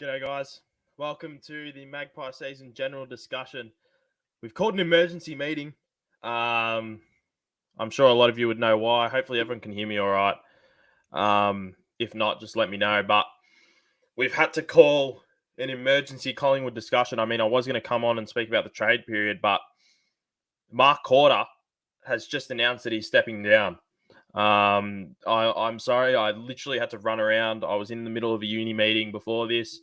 G'day, guys. Welcome to the Magpie Season General Discussion. We've called an emergency meeting. I'm sure a lot of you would know why. Hopefully everyone can hear me all right. If not, just let me know. But we've had to call an emergency Collingwood discussion. I mean, I was going to come on and speak about the trade period, but Mark KORDA has just announced that he's stepping down. I'm sorry. I literally had to run around. I was in the middle of a uni meeting before this.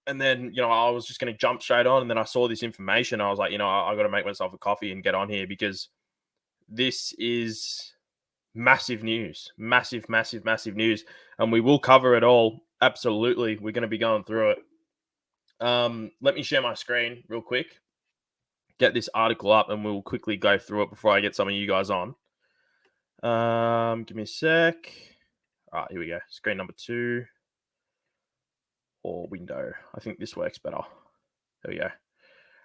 And then, I was just going to jump straight on. And then I saw this information. I was like, I got to make myself a coffee and get on here because this is massive news. Massive, massive, massive news. And we will cover it all. Absolutely. We're going to be going through it. Let me share my screen real quick. Get this article up and we'll quickly go through it before I get some of you guys on. Give me a sec. All right, here we go. Screen number 2 or window. I think this works better. There we go.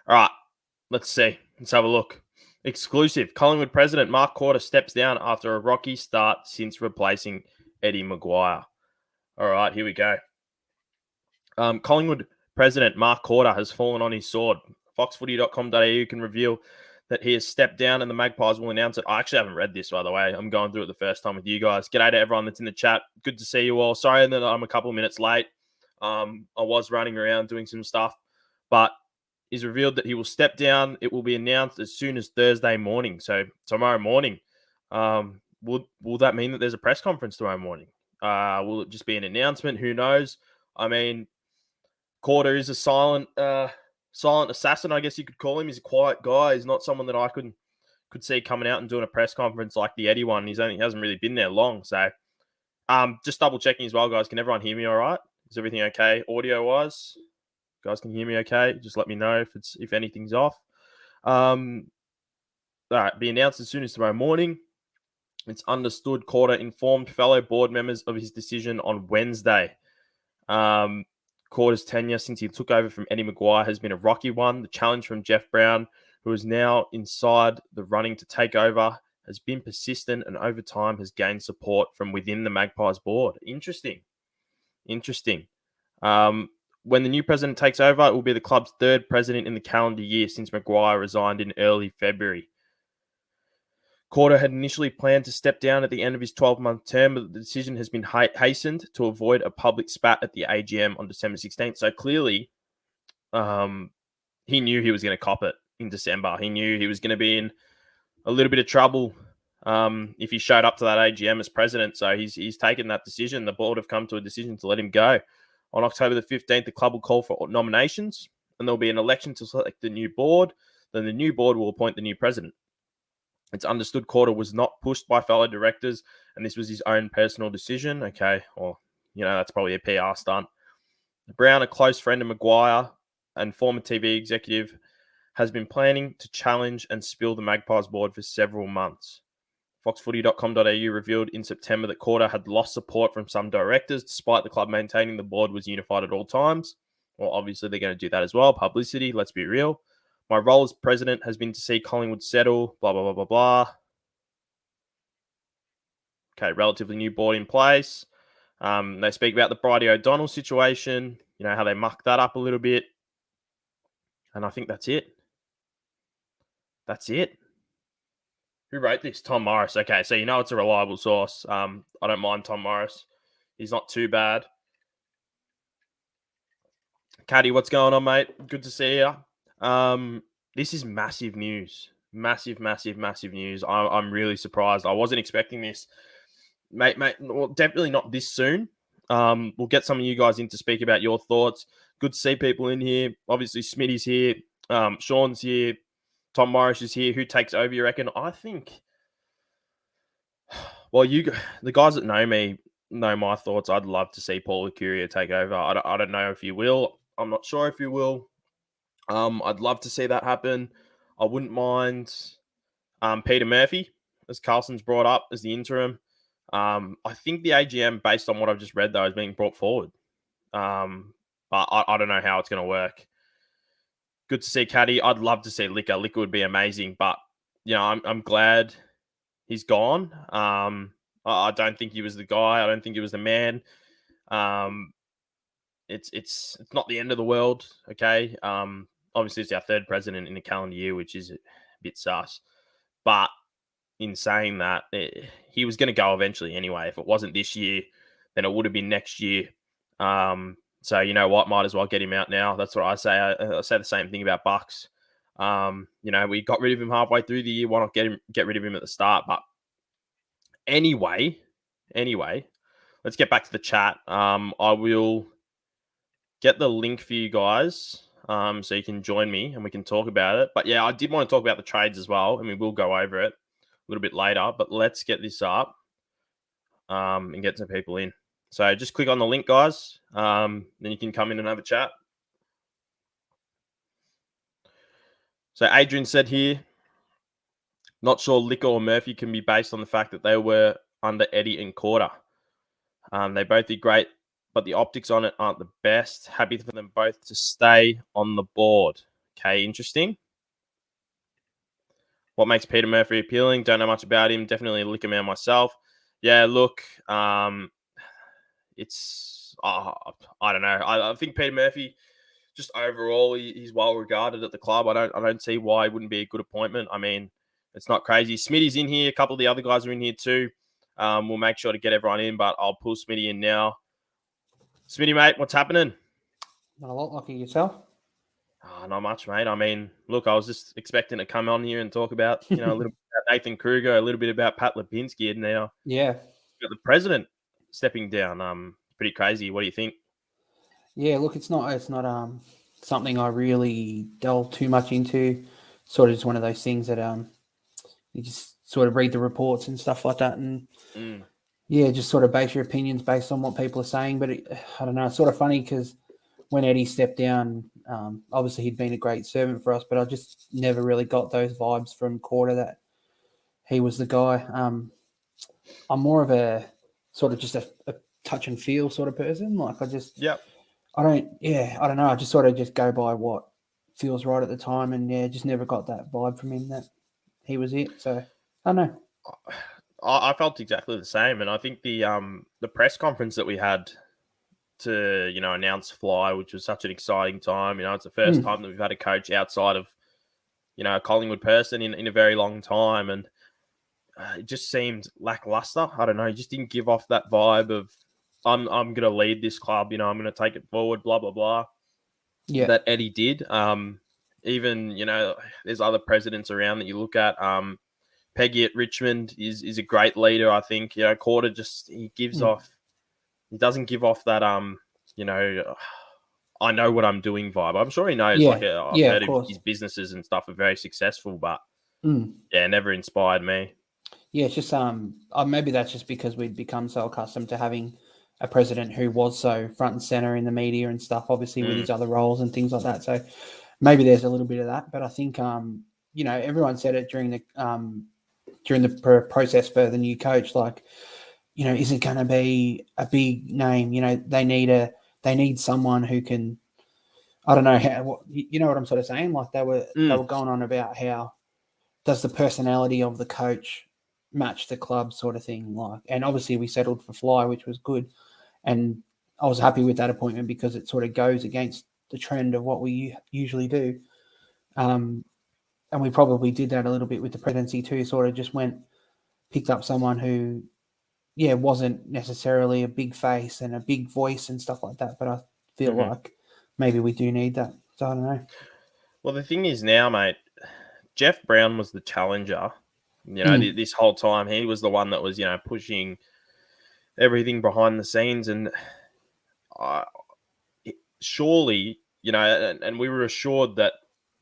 All right, let's see. Let's have a look. Exclusive. Collingwood president Mark KORDA steps down after a rocky start since replacing Eddie Maguire. All right, here we go. Collingwood president Mark KORDA has fallen on his sword. Foxfooty.com.au can reveal that he has stepped down and the Magpies will announce it. I actually haven't read this, by the way. I'm going through it the first time with you guys. G'day to everyone that's in the chat. Good to see you all. Sorry that I'm a couple of minutes late. I was running around doing some stuff, but he's revealed that he will step down. It will be announced as soon as Thursday morning. So tomorrow morning. Will that mean that there's a press conference tomorrow morning? Will it just be an announcement? Who knows? I mean, KORDA is a silent assassin, I guess you could call him. He's a quiet guy. He's not someone that I could see coming out and doing a press conference like the Eddie one. He hasn't really been there long. So just double checking as well, guys. Can everyone hear me all right? Is everything okay audio wise? You guys can hear me okay? Just let me know if anything's off. All right, be announced as soon as tomorrow morning. It's understood KORDA informed fellow board members of his decision on Wednesday. KORDA's tenure since he took over from Eddie Maguire has been a rocky one. The challenge from Jeff Brown, who is now inside the running to take over, has been persistent and over time has gained support from within the Magpies board. Interesting. When the new president takes over, it will be the club's third president in the calendar year since Maguire resigned in early February. KORDA had initially planned to step down at the end of his 12-month term, but the decision has been hastened to avoid a public spat at the AGM on December 16th. So clearly, he knew he was going to cop it in December. He knew he was going to be in a little bit of trouble if he showed up to that AGM as president. So he's taken that decision. The board have come to a decision to let him go. On October the 15th, the club will call for nominations, and there'll be an election to select the new board. Then the new board will appoint the new president. It's understood KORDA was not pushed by fellow directors, and this was his own personal decision. Okay, or, that's probably a PR stunt. Brown, a close friend of Maguire and former TV executive, has been planning to challenge and spill the Magpies board for several months. Foxfooty.com.au revealed in September that KORDA had lost support from some directors, despite the club maintaining the board was unified at all times. Well, obviously, they're going to do that as well. Publicity, let's be real. My role as president has been to see Collingwood settle, blah, blah, blah, blah, blah. Okay, relatively new board in place. They speak about the Bridie O'Donnell situation, how they mucked that up a little bit. And I think that's it. Who wrote this? Tom Morris. Okay, so it's a reliable source. I don't mind Tom Morris. He's not too bad. Caddy, what's going on, mate? Good to see you. This is massive news. Massive, massive, massive news. I'm really surprised. I wasn't expecting this. Mate, well, definitely not this soon. We'll get some of you guys in to speak about your thoughts. Good to see people in here. Obviously, Smitty's here. Sean's here. Tom Morris is here. Who takes over, you reckon? I think, well, the guys that know me know my thoughts. I'd love to see Paul Licuria take over. I don't know if he will. I'm not sure if he will. I'd love to see that happen. I wouldn't mind Peter Murphy, as Carlson's brought up, as the interim. I think the AGM, based on what I've just read, though, is being brought forward. But I don't know how it's going to work. Good to see Caddy. I'd love to see Licker. Licker would be amazing. But, I'm glad he's gone. I don't think he was the guy. I don't think he was the man. it's not the end of the world. Okay. Obviously it's our third president in a calendar year, which is a bit sus. But in saying that, he was going to go eventually anyway. If it wasn't this year, then it would have been next year. So you know what? Might as well get him out now. That's what I say. I say the same thing about Bucks. You know, we got rid of him halfway through the year. Why not get rid of him at the start? But anyway, let's get back to the chat. I will get the link for you guys, so you can join me and we can talk about it. But yeah, I did want to talk about the trades as well, and we will go over it a little bit later. But let's get this up and get some people in. So just click on the link, guys. Then you can come in and have a chat. So Adrian said here, not sure Licker or Murphy can be based on the fact that they were under Eddie and KORDA. They both did great, but the optics on it aren't the best. Happy for them both to stay on the board. Okay, interesting. What makes Peter Murphy appealing? Don't know much about him. Definitely a Licker man myself. Yeah, look, it's I don't know. I think Peter Murphy, just overall, he's well regarded at the club. I don't see why he wouldn't be a good appointment. I mean, it's not crazy. Smitty's in here. A couple of the other guys are in here too. We'll make sure to get everyone in, but I'll pull Smitty in now. Smitty, mate, what's happening? Not a lot, lucky yourself. Not much, mate. I mean, look, I was just expecting to come on here and talk about, a little bit about Nathan Kruger, a little bit about Pat Lipinski, and now yeah, got the president stepping down. Pretty crazy. What do you think? Yeah, look, it's not something I really delve too much into. Sort of just one of those things that you just sort of read the reports and stuff like that, and yeah, just sort of base your opinions based on what people are saying. But I don't know, it's sort of funny because when Eddie stepped down, obviously he'd been a great servant for us, but I just never really got those vibes from KORDA that he was the guy. I'm more of a sort of just a touch and feel sort of person. Like I don't know. I just sort of just go by what feels right at the time, and yeah, just never got that vibe from him that he was it. So I don't know. I felt exactly the same, and I think the press conference that we had to announce Fly, which was such an exciting time. It's the first time that we've had a coach outside of a Collingwood person in a very long time, and it just seemed lackluster. I don't know. He just didn't give off that vibe of I'm going to lead this club. I'm going to take it forward. Blah blah blah. Yeah, that Eddie did. Even there's other presidents around that you look at. Peggy at Richmond is a great leader. I think KORDA just he gives off. He doesn't give off that I know what I'm doing vibe. I'm sure he knows. I've heard of his businesses and stuff are very successful, but never inspired me. Yeah, it's just maybe that's just because we'd become so accustomed to having a president who was so front and center in the media and stuff, obviously with his other roles and things like that. So maybe there's a little bit of that, but I think everyone said it during the process for the new coach, like, is it going to be a big name? They need someone who can, I don't know how, you know what I'm sort of saying? Like they were going on about how does the personality of the coach match the club sort of thing. Like, and obviously we settled for Fly, which was good. And I was happy with that appointment because it sort of goes against the trend of what we usually do. And we probably did that a little bit with the presidency too, sort of just picked up someone who, wasn't necessarily a big face and a big voice and stuff like that. But I feel like maybe we do need that. So I don't know. Well, the thing is now, mate, Jeff Brown was the challenger. This whole time he was the one that was, pushing everything behind the scenes. And surely, and we were assured that,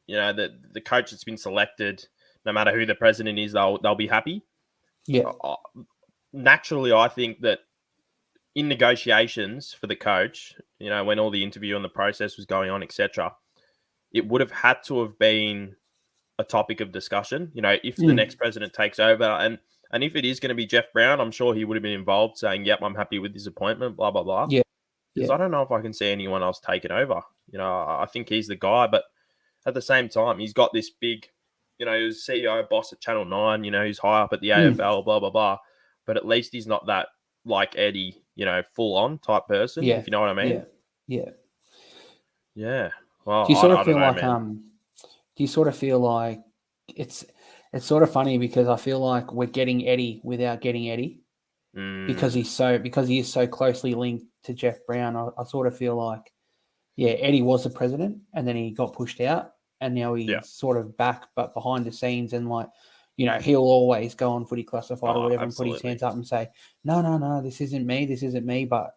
that the coach that's been selected, no matter who the president is, they'll be happy. Yeah. Naturally, I think that in negotiations for the coach, when all the interview and the process was going on, etc., it would have had to have been a topic of discussion. If the next president takes over, and if it is going to be Jeff Brown, I'm sure he would have been involved, saying, "Yep, I'm happy with this appointment." Blah blah blah. Yeah. Because I don't know if I can see anyone else taking over. I think he's the guy, but at the same time, he's got this big, he was CEO boss at Channel 9. He's high up at the AFL. Blah blah blah. But at least he's not that like Eddie, full on type person. If you know what I mean. Yeah. Yeah. Well, Do you sort I of don't feel know, like man. do you sort of feel like it's sort of funny because I feel like we're getting Eddie without getting Eddie because Mm, he is so closely linked to Jeff Brown. I sort of feel like, yeah, Eddie was the president and then he got pushed out and now yeah. he's sort of back but behind the scenes and like, he'll always go on Footy Classified or Oh, whatever and put his absolutely. hands up and say, no, this isn't me. But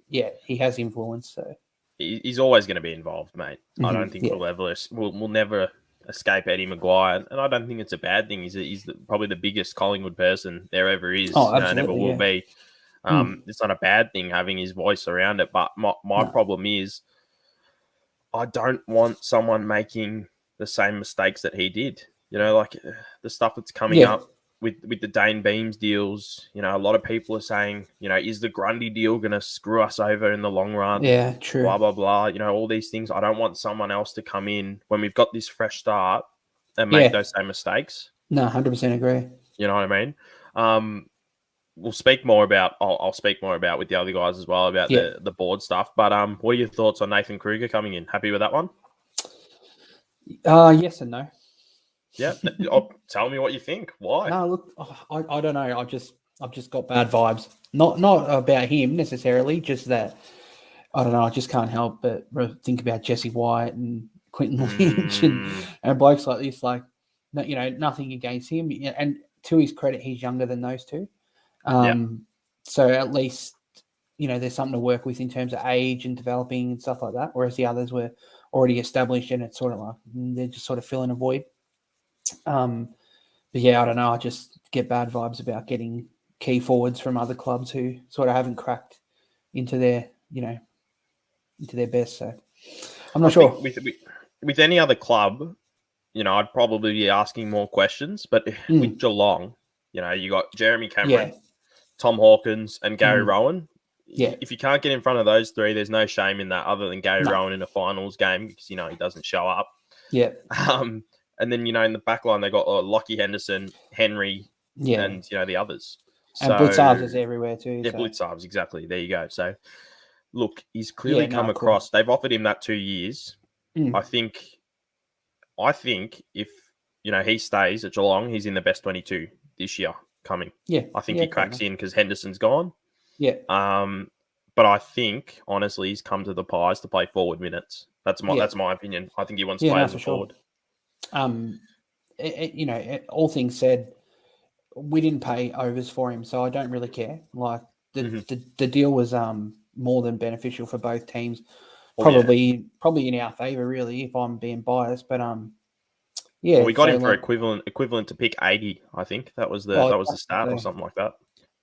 yeah, he has influence. So He's always going to be involved, mate. I don't think yeah. we'll never escape Eddie Maguire, and I don't think it's a bad thing. He's probably the biggest Collingwood person there ever is. Oh, Never absolutely. will Yeah. be. It's not a bad thing having his voice around it, but my No. problem is I don't want someone making the same mistakes that he did. Like the stuff that's coming Yeah. up with the Dane Beams deals. A lot of people are saying, is the Grundy deal going to screw us over in the long run? Yeah. True. Blah, blah, blah. All these things. I don't want someone else to come in when we've got this fresh start and make Yeah. those same mistakes. No, 100% agree. You know what I mean? We'll speak more about. I'll speak more about with the other guys as well about Yeah. the board stuff. But what are your thoughts on Nathan Kruger coming in? Happy with that one? Yes and no. Yeah. Tell me what you think. Why? No, look, I don't know. I've just got bad vibes. Not about him necessarily, just that I don't know. I just can't help but think about Jesse White and Quinton Lynch and blokes like this. Like, nothing against him. And to his credit, he's younger than those two. So at least there's something to work with in terms of age and developing and stuff like that. Whereas the others were already established, and it's sort of like they're just sort of filling a void. But yeah, I don't know. I just get bad vibes about getting key forwards from other clubs who sort of haven't cracked into their, into their best. So I'm not sure. With any other club, I'd probably be asking more questions. But with Geelong, you got Jeremy Cameron, Tom Hawkins, and Gary Rowan. Yeah. If you can't get in front of those three, there's no shame in that other than Gary Rowan in a finals game because, he doesn't show up. Yeah. And then, in the back line, they got Lockie Henderson, Henry, and, the others. And Blitzarves is everywhere too. Yeah, so. Blitzarves, exactly. There you go. So, look, he's clearly come across. They've offered him that 2 years. I think if, he stays at Geelong, he's in the best 22 this year coming. Yeah. I think he cracks in because Henderson's gone. Yeah. But I think, honestly, he's come to the Pies to play forward minutes. That's my opinion. I think he wants to play as a forward. All things said, we didn't pay overs for him, so I don't really care. Like the deal was more than beneficial for both teams. Probably in our favour, really, if I'm being biased. But yeah, we got him for equivalent to pick 80. I think that was the stat or something like that.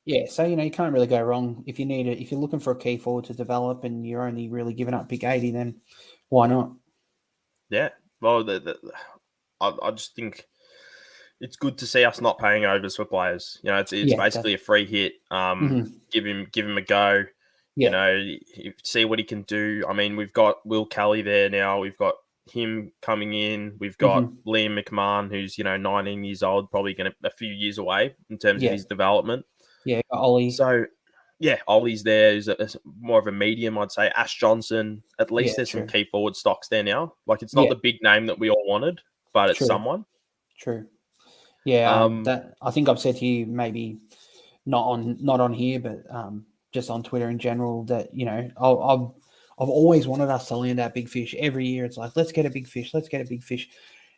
Yeah, so you can't really go wrong if you're looking for a key forward to develop and you're only really giving up pick 80, then why not? Yeah, well, I just think it's good to see us not paying overs for players. It's basically a free hit. Give him a go. See what he can do. I mean, we've got Will Kelly there now. We've got him coming in. We've got Liam McMahon, who's 19 years old, probably going to a few years away in terms of his development. Yeah, Ollie. So, yeah, Ollie's there. He's more of a medium, I'd say. Ash Johnson. At least there's some key forward stocks there now. Like, it's not the big name that we all wanted, but it's someone. True. Yeah, that I think I've said to you, maybe not on here, but just on Twitter in general, that I've always wanted us to land that big fish every year. It's like, let's get a big fish.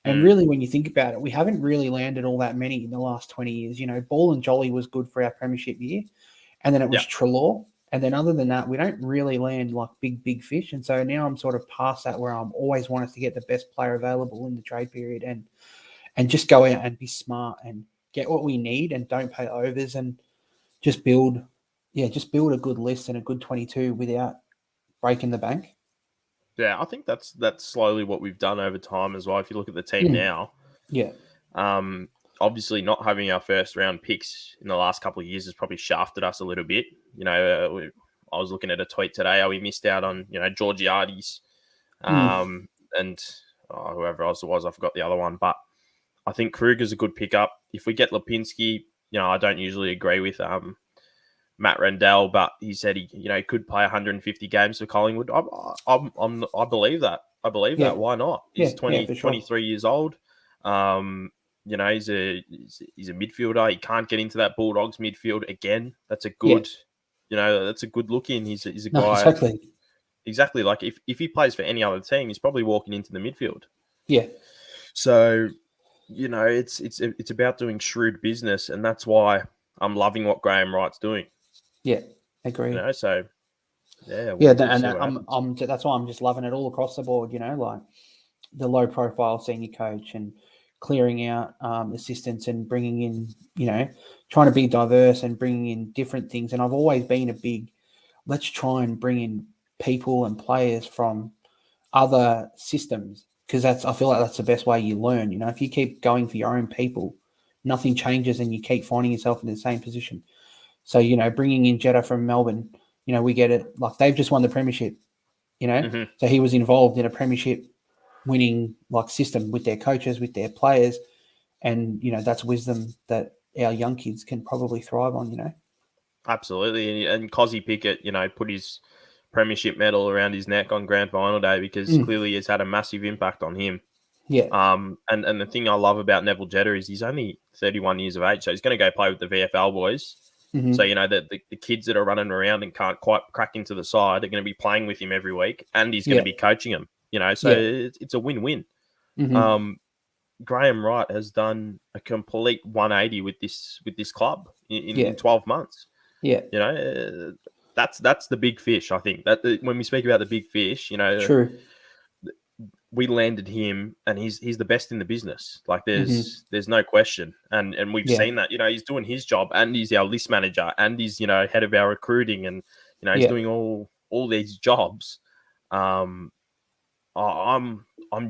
And really, when you think about it, we haven't really landed all that many in the last 20 years. Ball and Jolly was good for our premiership year. And then it was Treloar. And then other than that, we don't really land like big fish. And so now I'm sort of past that where I'm always wanting to get the best player available in the trade period and just go out and be smart and get what we need and don't pay overs and just build a good list and a good 22 without breaking the bank. Yeah, I think that's slowly what we've done over time as well. If you look at the team now, obviously not having our first round picks in the last couple of years has probably shafted us a little bit. I was looking at a tweet today how we missed out on Georgiades and whoever else it was. I forgot the other one, but I think Kruger's a good pickup. If we get Lipinski, I don't usually agree with Matt Rendell, but he said he could play 150 games for Collingwood. I believe that. I believe that. Why not? He's 23 years old. He's a midfielder. He can't get into that Bulldogs midfield again. That's a good, that's a good look in. He's a guy. Exactly. Like if he plays for any other team, he's probably walking into the midfield. Yeah. So, it's about doing shrewd business, and that's why I'm loving what Graham Wright's doing. Yeah, agree. So yeah, that's why I'm just loving it all across the board. Like the low profile senior coach and clearing out assistants and bringing in, trying to be diverse and bringing in different things. And I've always been a big, let's try and bring in people and players from other systems, because I feel like that's the best way you learn. If you keep going for your own people, nothing changes and you keep finding yourself in the same position. So, bringing in Jeddah from Melbourne, we get it. Like they've just won the premiership, So he was involved in a premiership winning system with their coaches, with their players. And, that's wisdom that our young kids can probably thrive on, Absolutely. And Cozzy Pickett, put his premiership medal around his neck on grand final day because clearly it's had a massive impact on him. Yeah. And the thing I love about Neville Jeddah is he's only 31 years of age, so he's going to go play with the VFL boys. Mm-hmm. So, the kids that are running around and can't quite crack into the side are going to be playing with him every week, and he's going to be coaching them, so it's a win-win. Mm-hmm. Graham Wright has done a complete 180 with this club in 12 months. Yeah. That's the big fish, I think. That when we speak about the big fish, True. We landed him, and he's the best in the business. Like there's no question, and we've seen that. He's doing his job, and he's our list manager, and he's head of our recruiting, and he's doing all these jobs. I'm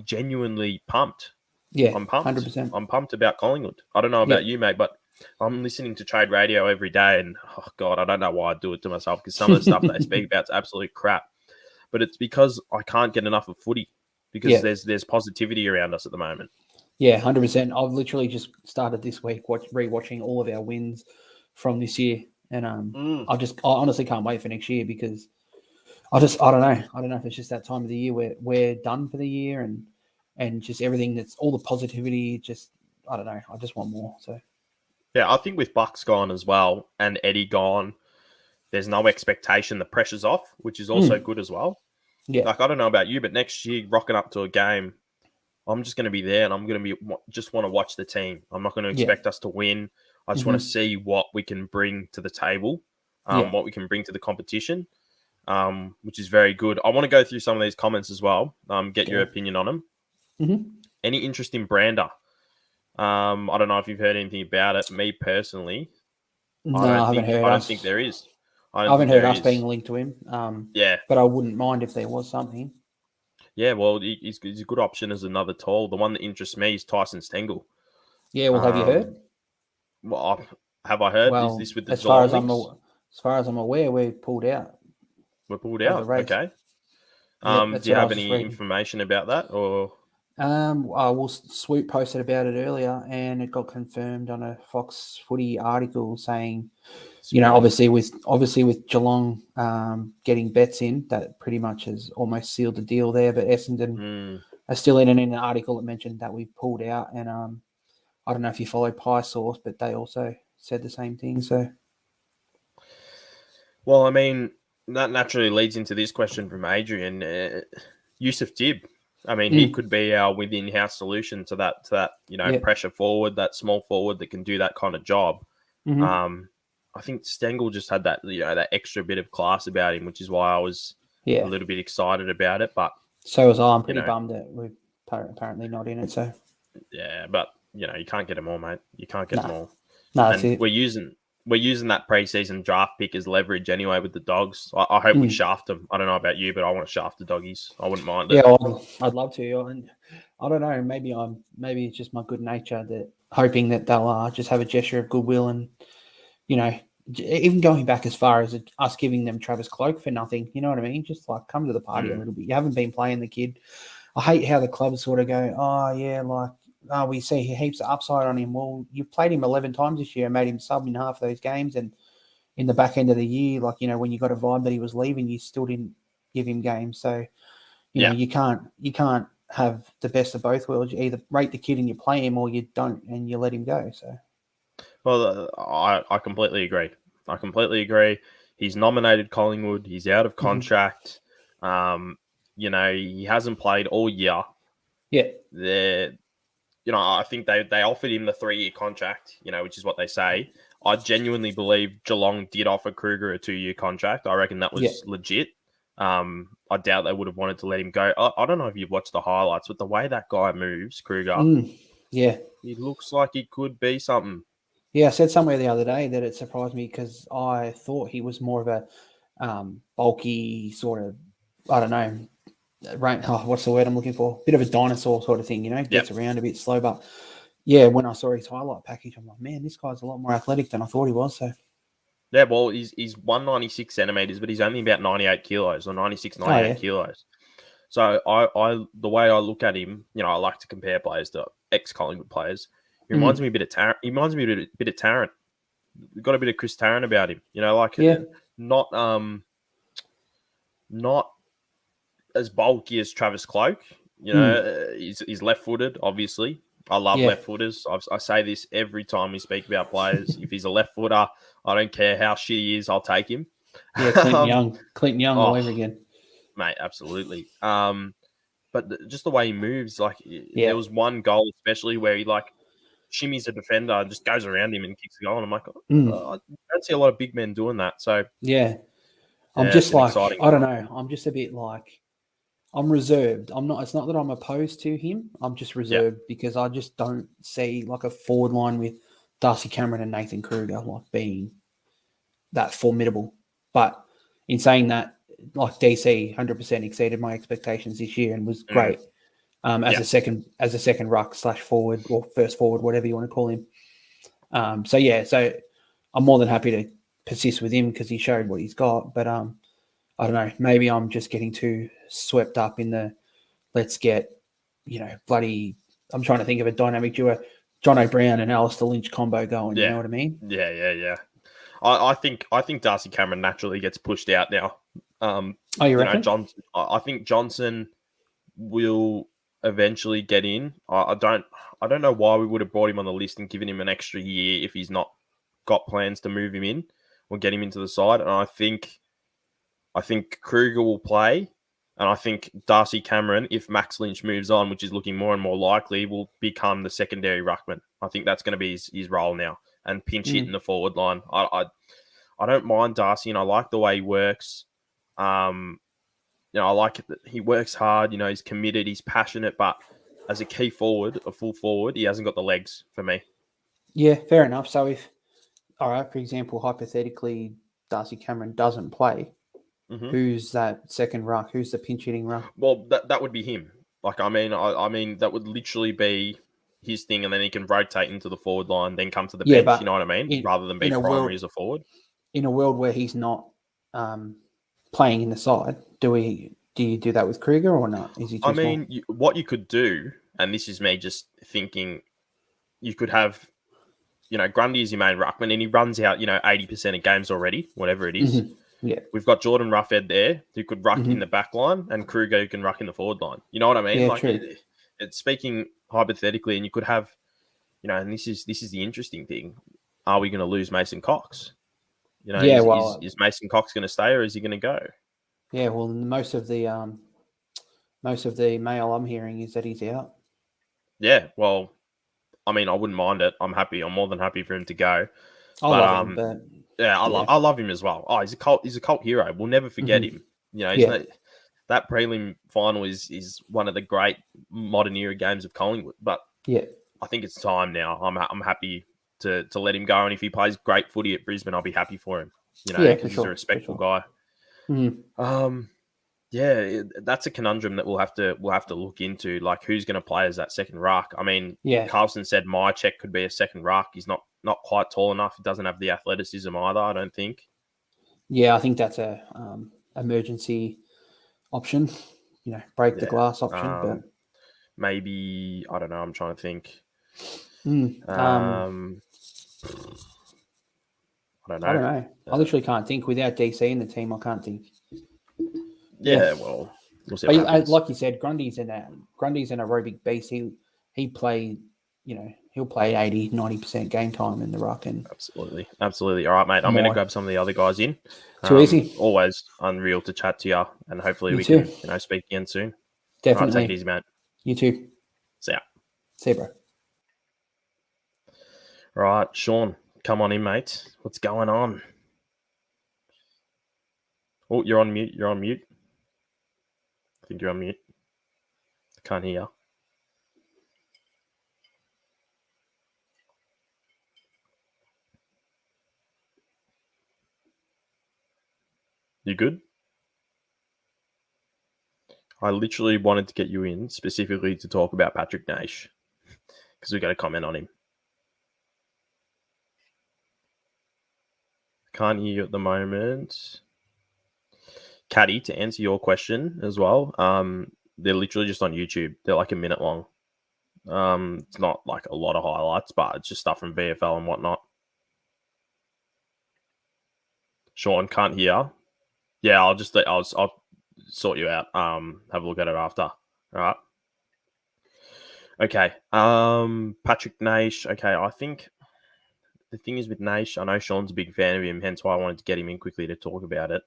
genuinely pumped. Yeah, I'm pumped. 100%. I'm pumped about Collingwood. I don't know about you, mate, but I'm listening to trade radio every day, and oh God, I don't know why I do it to myself, because some of the stuff they speak about is absolute crap. But it's because I can't get enough of footy, because there's positivity around us at the moment. Yeah, 100%. I've literally just started this week rewatching all of our wins from this year, and I honestly can't wait for next year, because I don't know if it's just that time of the year where we're done for the year, and just everything that's all the positivity. Just I don't know. I just want more. So. Yeah, I think with Bucks gone as well and Eddie gone, there's no expectation. The pressure's off, which is also good as well. Yeah. Like, I don't know about you, but next year, rocking up to a game, I'm just going to be there, and I'm going to just want to watch the team. I'm not going to expect us to win. I just want to see what we can bring to the table, what we can bring to the competition, which is very good. I want to go through some of these comments as well, get your opinion on them. Mm-hmm. Any interest in Brander? I don't know if you've heard anything about it. Me personally, I don't think there is. I haven't heard us being linked to him. But I wouldn't mind if there was something. Yeah, well, he's a good option as another tall. The one that interests me is Tyson Stengel. Yeah, well, have you heard? Well, have I heard? Well, is this with the as far as I'm aware, we're pulled out. We're pulled out. Okay. Do you have any information about that, or? Swoop posted about it earlier, and it got confirmed on a Fox Footy article saying, obviously with Geelong getting bets in, that pretty much has almost sealed the deal there. But Essendon are still in, and in an article it mentioned that we pulled out. And I don't know if you follow Pie Source, but they also said the same thing. So, well, I mean, that naturally leads into this question from Adrian. Yusuf Dib. I mean, he could be our within-house solution to that pressure forward, that small forward that can do that kind of job. Mm-hmm. I think Stengel just had that, that extra bit of class about him, which is why I was a little bit excited about it. But so was I. I'm pretty bummed that we're apparently not in it. So yeah, but you can't get them all, mate. You can't get them all. No, that's it. We're using that preseason draft pick as leverage anyway with the Dogs. I hope we shaft them. I don't know about you, but I want to shaft the doggies. I wouldn't mind it. Yeah, I'd love to. And I don't know. Maybe it's just my good nature that hoping that they'll just have a gesture of goodwill, and even going back as far as us giving them Travis Cloak for nothing. You know what I mean? Just like come to the party a little bit. You haven't been playing the kid. I hate how the clubs sort of go, oh yeah, like. We see heaps of upside on him. Well, you played him 11 times this year and made him sub in half of those games, and in the back end of the year, like, you know, when you got a vibe that he was leaving, you still didn't give him games. So, you know, you can't have the best of both worlds. You either rate the kid and you play him, or you don't and you let him go. So, well, I completely agree. I completely agree. He's nominated Collingwood. He's out of contract. You know, he hasn't played all year. Yeah. You know, I think they offered him the 3-year contract, you know, which is what they say. I genuinely believe Geelong did offer Kruger a 2-year contract. I reckon that was legit. I doubt they would have wanted to let him go. I don't know if you've watched the highlights, but the way that guy moves, Kruger, he looks like he could be something. Yeah, I said somewhere the other day that it surprised me because I thought he was more of a bulky sort of, I don't know, what's the word I'm looking for? Bit of a dinosaur sort of thing, you know, gets around a bit slow. But yeah, when I saw his highlight package, I'm like, man, this guy's a lot more athletic than I thought he was. So yeah, well, he's 196 centimeters, but he's only about 98 kilos or 96, 98 kilos. So the way I look at him, you know, I like to compare players to ex-Collingwood players. He reminds me a bit of Tarrant. He reminds me a bit of Tarrant. We've got a bit of Chris Tarrant about him, you know, like not as bulky as Travis Cloak. You know, he's left-footed, obviously. I love left-footers. I say this every time we speak about players. If he's a left-footer, I don't care how shit he is, I'll take him. Yeah, Clinton Young all over again. Mate, absolutely. But just the way he moves, like there was one goal especially where he like shimmies a defender and just goes around him and kicks a goal. And I'm like, I don't see a lot of big men doing that. So I'm just like, I don't know. I'm just a bit like, I'm reserved. I'm not. It's not that I'm opposed to him. I'm just reserved because I just don't see like a forward line with Darcy Cameron and Nathan Kruger like being that formidable. But in saying that, like DC 100% exceeded my expectations this year and was great as a second ruck / forward or first forward, whatever you want to call him. So I'm more than happy to persist with him because he showed what he's got. But I don't know. Maybe I'm just getting too swept up in the let's get, you know, bloody. I'm trying to think of a dynamic duo, John O'Brien and Alistair Lynch combo going. You know what I mean? Yeah. I think Darcy Cameron naturally gets pushed out now. You reckon? I think Johnson will eventually get in. I don't know why we would have brought him on the list and given him an extra year if he's not got plans to move him in or get him into the side. And I think Kruger will play, and I think Darcy Cameron, if Max Lynch moves on, which is looking more and more likely, will become the secondary ruckman. I think that's going to be his role now, and pinch hit in the forward line. I don't mind Darcy, and I like the way he works. You know, I like it that he works hard. You know, he's committed, he's passionate, but as a key forward, a full forward, he hasn't got the legs for me. Yeah, fair enough. So for example, hypothetically, Darcy Cameron doesn't play. Who's that second ruck? Who's the pinch hitting ruck? Well, that would be him. Like, I mean, that would literally be his thing, and then he can rotate into the forward line, then come to the bench. You know what I mean? Rather than be primary as a forward. In a world where he's not playing in the side, do you do that with Kruger or not? Is he too small? What you could do, and this is me just thinking, you could have, you know, Grundy is your main ruckman, and he runs out, you know, 80% of games already, whatever it is. Yeah, we've got Jordan Roughhead there who could ruck in the back line, and Kruger who can ruck in the forward line. You know what I mean? Yeah, like true. It's speaking hypothetically, and you could have, you know, and this is the interesting thing: are we going to lose Mason Cox? You know, is Mason Cox going to stay, or is he going to go? Yeah, well, most of the mail I'm hearing is that he's out. Yeah, well, I mean, I wouldn't mind it. I'm happy. I'm more than happy for him to go. I love him, but I love him as well. Oh, he's a cult hero. We'll never forget him. You know, that prelim final is one of the great modern era games of Collingwood. But I think it's time now. I'm happy to let him go, and if he plays great footy at Brisbane, I'll be happy for him. You know, because he's a respectful guy. That's a conundrum that we'll have to look into. Like, who's going to play as that second ruck? I mean, Carlson said Myercheck could be a second ruck. He's not quite tall enough. He doesn't have the athleticism either, I don't think. Yeah, I think that's a emergency option. You know, break the glass option. But maybe, I don't know. I'm trying to think. I don't I don't know. know. I literally can't think. Without DC in the team, I can't think. Yeah, well, we'll see But what happens. like you said, Grundy's an aerobic beast. He played, he'll play 80, 90% game time in the ruck. And Absolutely. All right, mate. I'm going to grab some of the other guys in. Too easy. Always unreal to chat to you, and hopefully You we too. can, speak again soon. Definitely. All right, take it easy, mate. You too. See ya. See you, bro. All right, Sean, come on in, mate. What's going on? Oh, you're on mute. I think you're on mute. Can't hear. You good? I literally wanted to get you in specifically to talk about Patrick Naish because we got a comment on him. Can't hear you at the moment. Caddy, to answer your question as well, they're literally just on YouTube. They're like a minute long. It's not like a lot of highlights, but it's just stuff from VFL and whatnot. Sean, can't hear. Yeah, I'll sort you out. Have a look at it after. All right. Okay. Patrick Naish. Okay, I think the thing is with Naish, I know Sean's a big fan of him, hence why I wanted to get him in quickly to talk about it.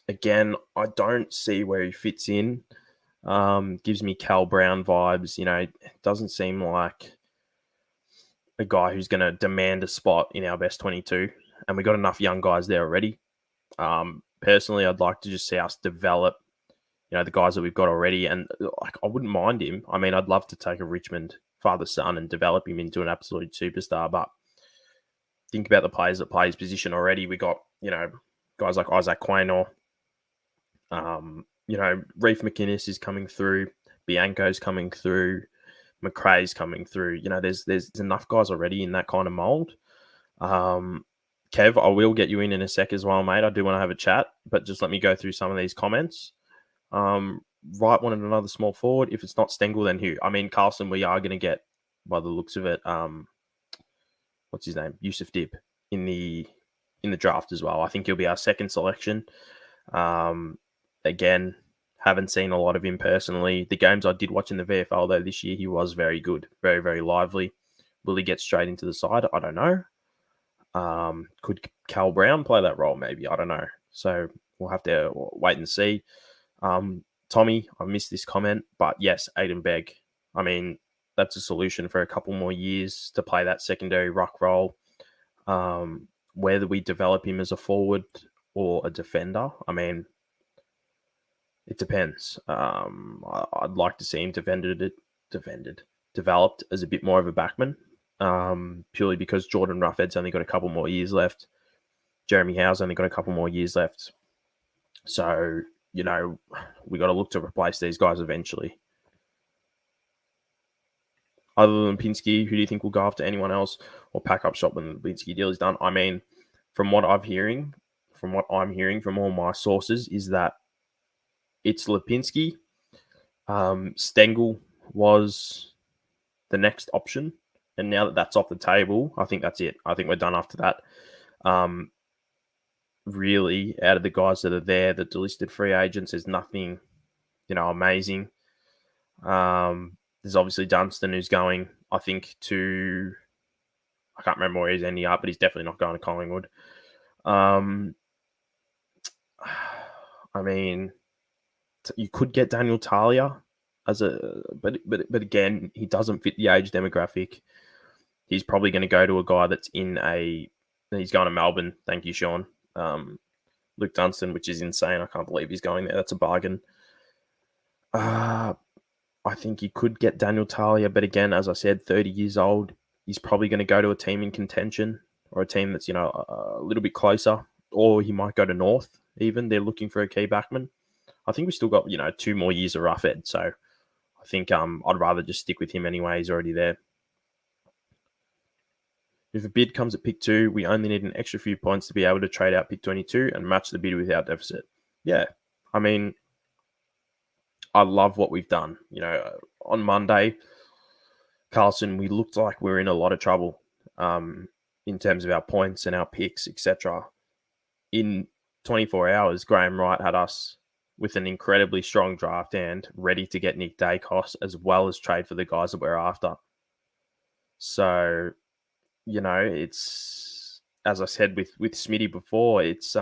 Again, I don't see where he fits in. Gives me Cal Brown vibes. It doesn't seem like a guy who's going to demand a spot in our best 22. And we got enough young guys there already. Personally, I'd like to just see us develop, the guys that we've got already. And I wouldn't mind him. I mean, I'd love to take a Richmond father-son and develop him into an absolute superstar. But think about the players that play his position already. We got, guys like Isaac Quaynor. Reef McInnes is coming through. Bianco's coming through. McRae's coming through. There's enough guys already in that kind of mold. Kev, I will get you in a sec as well, mate. I do want to have a chat, but just let me go through some of these comments. Wright wanted another small forward. If it's not Stengel, then who? I mean, Carlson, we are going to get, by the looks of it, what's his name? Yusuf Dib in the draft as well. I think he'll be our second selection. Again, haven't seen a lot of him personally. The games I did watch in the VFL, though, this year, he was very good. Very, very lively. Will he get straight into the side? I don't know. Could Cal Brown play that role? Maybe. I don't know. So we'll have to wait and see. Tommy, I missed this comment, but yes, Aiden Begg. I mean, that's a solution for a couple more years to play that secondary ruck role. Whether we develop him as a forward or a defender, I mean, it depends. I'd like to see him developed as a bit more of a backman, purely because Jordan Ruffhead's only got a couple more years left. Jeremy Howe's only got a couple more years left. So, we got to look to replace these guys eventually. Other than Pinsky, who do you think will go after anyone else or pack up shop when the Pinsky deal is done? I mean, from what I'm hearing from all my sources, is that it's Lipinski. Stengel was the next option. And now that that's off the table, I think that's it. I think we're done after that. Really, out of the guys that are there, the delisted free agents, there's nothing, amazing. There's obviously Dunstan who's going, I think, I can't remember where he's ending up, but he's definitely not going to Collingwood. I mean, you could get Daniel Talia but again, he doesn't fit the age demographic. He's probably going to go to a guy that's he's going to Melbourne. Thank you, Sean. Luke Dunstan, which is insane. I can't believe he's going there. That's a bargain. I think you could get Daniel Talia, but again, as I said, 30 years old. He's probably going to go to a team in contention or a team that's, a little bit closer, or he might go to North even. They're looking for a key backman. I think we still got, 2 more years of Roughhead. So I think I'd rather just stick with him anyway. He's already there. If a bid comes at pick 2, we only need an extra few points to be able to trade out pick 22 and match the bid without deficit. Yeah. I mean, I love what we've done. On Monday, Carlson, we looked like we were in a lot of trouble. in terms of our points and our picks, etc. In 24 hours, Graham Wright had us with an incredibly strong draft and ready to get Nick Dacos as well as trade for the guys that we're after. So, it's, as I said with Smitty before, it's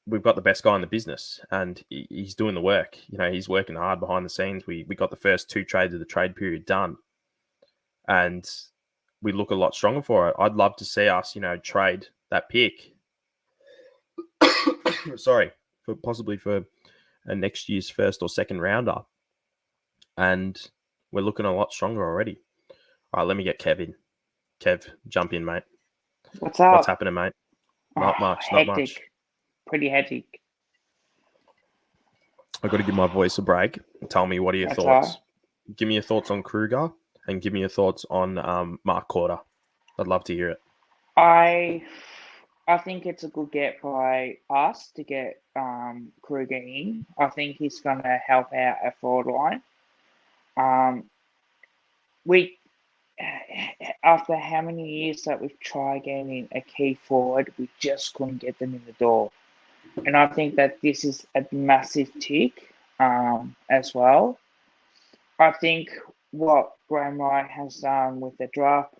we've got the best guy in the business and he's doing the work. He's working hard behind the scenes. We got the first 2 trades of the trade period done and we look a lot stronger for it. I'd love to see us, trade that pick. Sorry, possibly for a next year's first or second rounder. And we're looking a lot stronger already. All right, let me get Kev in. Kev, jump in, mate. What's up? What's happening, mate? Not much. Pretty hectic. I've got to give my voice a break. Tell me, what are your thoughts? Right. Give me your thoughts on Kruger and give me your thoughts on Mark KORDA. I'd love to hear it. I think it's a good get by us to get Kruger in. I think he's going to help out a forward line. We, after how many years that we've tried getting a key forward, we just couldn't get them in the door. And I think that this is a massive tick as well. I think what Graham Wright has done with the draft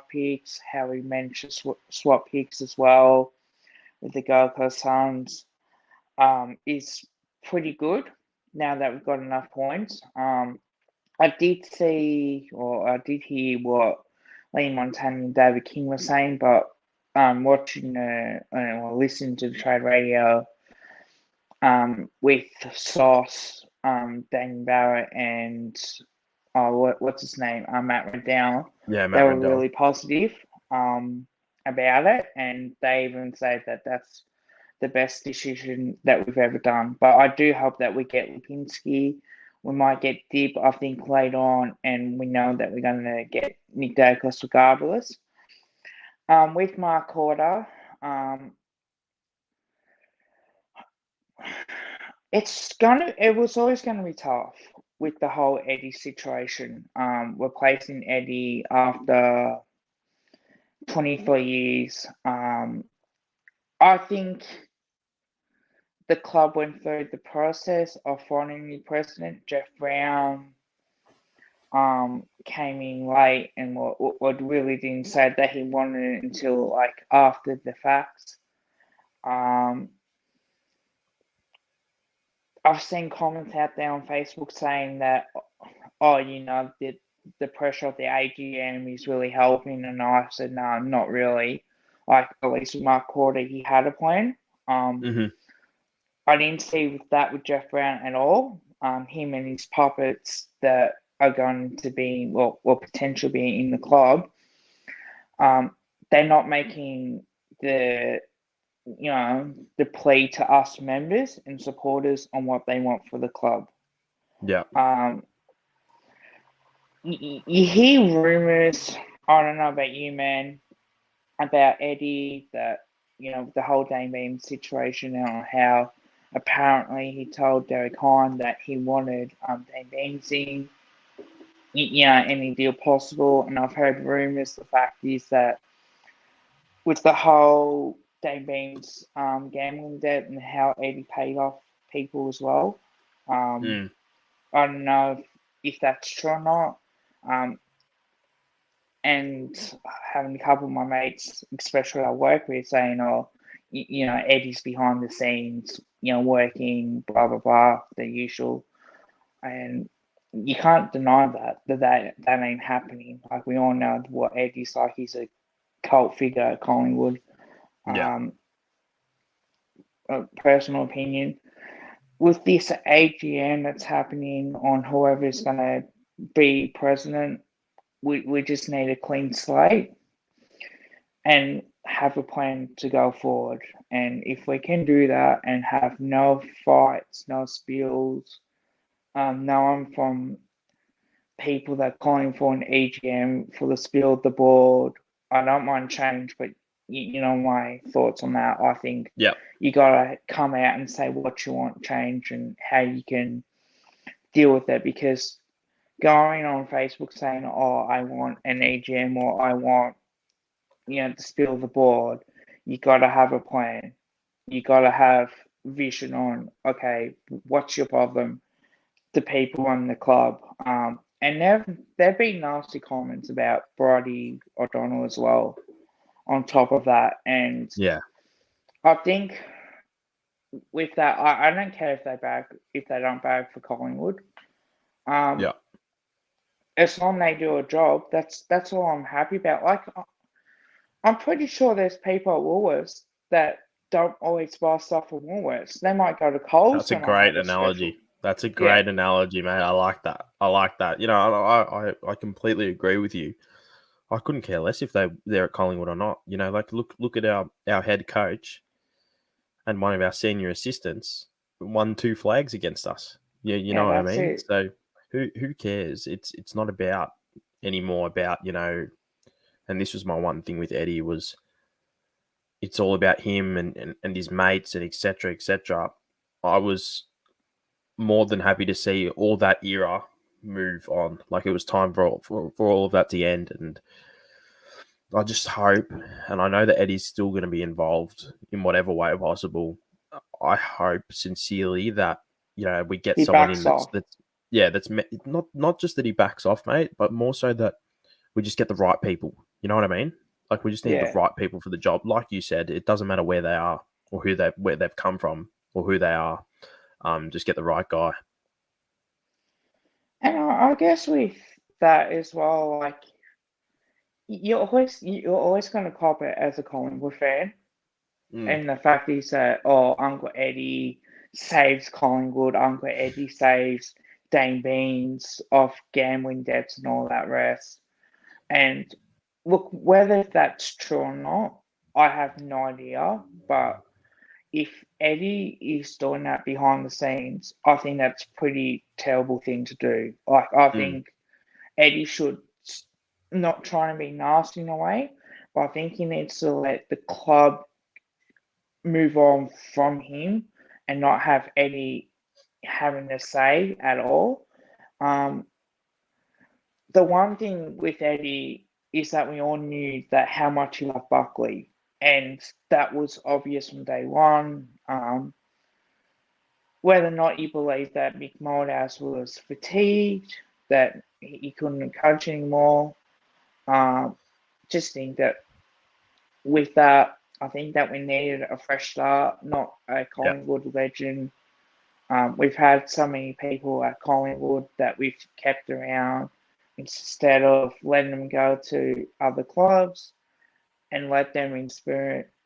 picks, how he managed to swap picks as well with the Gold Coast Suns, is pretty good now that we've got enough points. I did hear what Lee Montana and David King were saying, but listening to the trade radio with Sauce, Daniel Barrett, and what's his name? Matt Rendell. Yeah, Matt They were Rendell. really positive about it, and they even say that that's the best decision that we've ever done. But I do hope that we get Lipinski. We might get Dib, I think, later on, and we know that we're going to get Nick Dacos regardless. With Mark KORDA, it was always going to be tough with the whole Eddie situation. Replacing Eddie after 24 years. I think the club went through the process of finding a new president. Jeff Brown came in late and what really didn't say that he wanted it until after the fact. I've seen comments out there on Facebook saying that, the pressure of the AGM is really helping, and I said, no, not really. At least with Mark KORDA, he had a plan. I didn't see that with Jeff Brown at all. Him and his puppets that are going to be, potentially be in the club. They're not making the plea to us members and supporters on what they want for the club. Yeah. You hear rumors, I don't know about you, man, about Eddie, that, the whole Dane Beam situation and how apparently he told Derek Hine that he wanted Dane Beams in, any deal possible. And I've heard rumors. The fact is that with the whole Dane Beams gambling debt and how Eddie paid off people as well, I don't know if that's true or not. And having a couple of my mates, especially I work with, saying, Eddie's behind the scenes, working, blah, blah, blah, the usual. And you can't deny that ain't happening. We all know what Eddie's like. He's a cult figure at Collingwood. Yeah. A personal opinion. With this AGM that's happening on whoever's going to be president, we just need a clean slate and have a plan to go forward. And if we can do that and have no fights, no spills, no one from people that are calling for an AGM for the spill of the board, I don't mind change, but you know my thoughts on that. I think you got to come out and say what you want change and how you can deal with it, because going on Facebook saying, "Oh, I want an AGM," or "I want, to spill the board." You got to have a plan. You got to have vision on, okay, what's your problem? The people in the club. And there've been nasty comments about Brodie O'Donnell as well. On top of that, and Yeah. I think with that, I don't care if they don't bag for Collingwood. Yeah. As long as they do a job, that's all I'm happy about. Like, I'm pretty sure there's people at Woolworths that don't always buy stuff from Woolworths. They might go to Coles. That's a great analogy. That's a great analogy, mate. I like that. You know, I completely agree with you. I couldn't care less if they're at Collingwood or not. You know, like look at our head coach and one of our senior assistants won 2 flags against us. You know what I mean? It. So who cares? It's not about anymore about, you know, and this was my one thing with Eddie was it's all about him and his mates and etc. etc. I was more than happy to see all that era move on. Like it was time for all of that to end, and I just hope, and I know that Eddie's still going to be involved in whatever way possible. I hope sincerely that, you know, we get someone in that's not just that he backs off, mate, but more so that we just get the right people. You know what I mean? Like we just need the right people for the job. Like you said, it doesn't matter where they are or where they've come from or who they are. Just get the right guy. And I guess with that as well, like you're always going to cop it as a Collingwood fan, and the fact is that Uncle Eddie saves Collingwood, Uncle Eddie saves Dane Beans off gambling debts and all that rest. And look, whether that's true or not, I have no idea. But if Eddie is doing that behind the scenes, I think that's a pretty terrible thing to do. Like, I think Eddie should not try and be nasty in a way, but I think he needs to let the club move on from him and not have Eddie having a say at all. The one thing with Eddie is that we all knew that how much he loved Buckley, and that was obvious from day one. Whether or not you believe that Mick Moldhouse was fatigued, that he couldn't coach anymore, just think that with that, I think that we needed a fresh start, not a Collingwood legend. We've had so many people at Collingwood that we've kept around instead of letting them go to other clubs and let them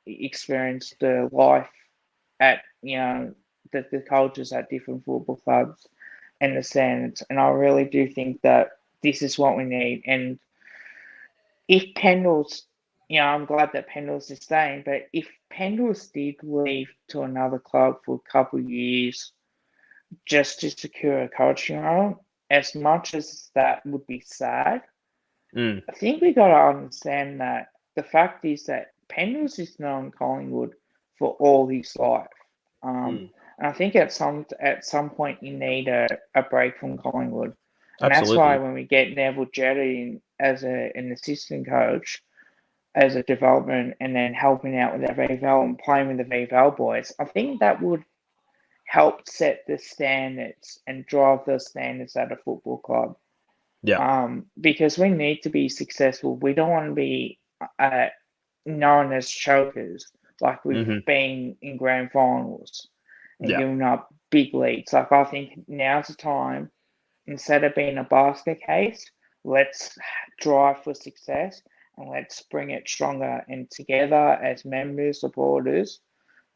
experience the life at, the cultures at different football clubs and the standards. And I really do think that this is what we need. And if Pendles, I'm glad that Pendles is staying, but if Pendles did leave to another club for a couple of years just to secure a coaching role, as much as that would be sad, I think we got to understand that the fact is that Pendles is known Collingwood for all his life. And I think at some point you need a break from Collingwood. And Absolutely. that's why when we get Neville Jetta in as an assistant coach, as a development, and then helping out with the VFL and playing with the VFL boys, I think that would help set the standards and drive the standards at a football club. Yeah. Because we need to be successful. We don't want to be known as chokers, like we've been in grand finals and giving up big leads. Like, I think now's the time, instead of being a basket case, let's drive for success and let's bring it stronger. And together as members, supporters,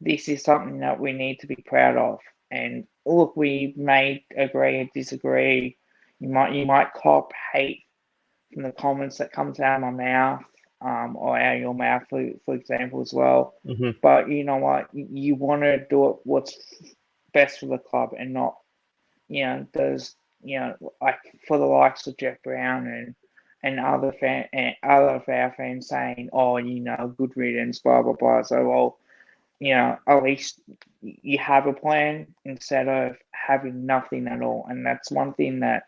this is something that we need to be proud of. And look, we may agree or disagree. You might cop hate from the comments that comes out of my mouth, or out of your mouth, for example, as well. But you know what? You want to do what's best for the club, and not, like for the likes of Jeff Brown and other of our fans saying, good riddance, blah blah blah. So, well, at least you have a plan instead of having nothing at all. And that's one thing that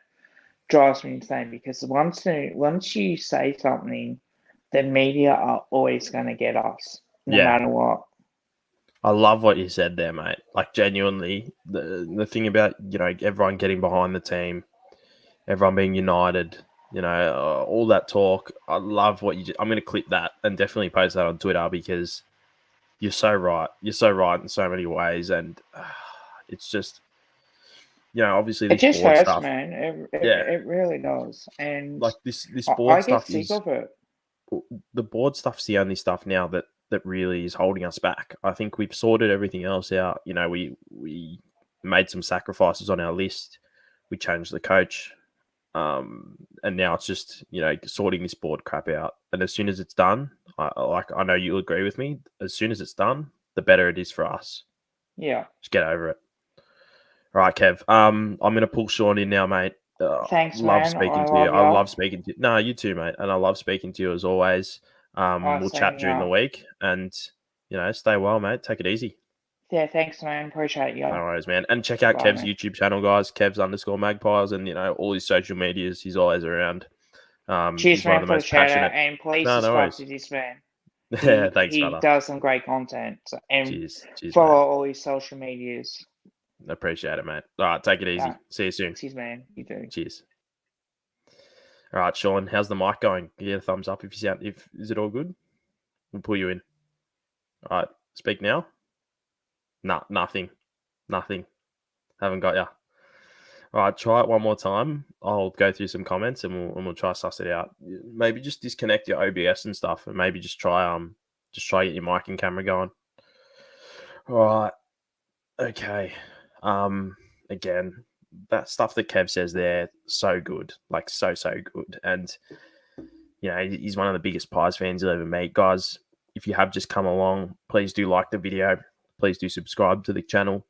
drives me insane because once you say something, the media are always going to get us, no matter what. I love what you said there, mate. Like, genuinely, the thing about, everyone getting behind the team, everyone being united, all that talk. I love what I'm going to clip that and definitely post that on Twitter because you're so right. You're so right in so many ways. And it's just, obviously It this just board hurts, stuff. man. Yeah. It really does. And Like this I board get stuff sick of it. the board stuff's the only stuff now that really is holding us back. I think we've sorted everything else out. We made some sacrifices on our list. We changed the coach. And now it's just, sorting this board crap out. And as soon as it's done, I know you'll agree with me. As soon as it's done, the better it is for us. Yeah. Just get over it. All right, Kev. I'm going to pull Sean in now, mate. Thanks, love man. speaking to you. I love speaking to you. No, you too, mate. And I love speaking to you as always. We'll chat during the week and, stay well, mate. Take it easy. Yeah, thanks, man. Appreciate you. No worries, man. And check out Kev's YouTube channel, guys. Kev's_Magpies. And, all his social medias. He's always around. Cheers, he's one man, of the for most the shout passionate. out. And please No subscribe worries. to this man. Yeah, thanks, he brother. does some great content. And Cheers, follow mate. all his social medias. Appreciate it, mate. All right, take it easy. See you soon. Cheers, man. You do. Cheers. All right, Sean, how's the mic going? Give you a thumbs up if is it all good? We'll pull you in. All right, speak now. Nah, nothing. Haven't got ya. All right, try it one more time. I'll go through some comments and we'll try suss it out. Maybe just disconnect your OBS and stuff, and maybe just try get your mic and camera going. All right. Okay. Again, that stuff that Kev says there, so good. Like, so good. And, he's one of the biggest Pies fans you'll ever meet. Guys, if you have just come along, please do like the video. Please do subscribe to the channel.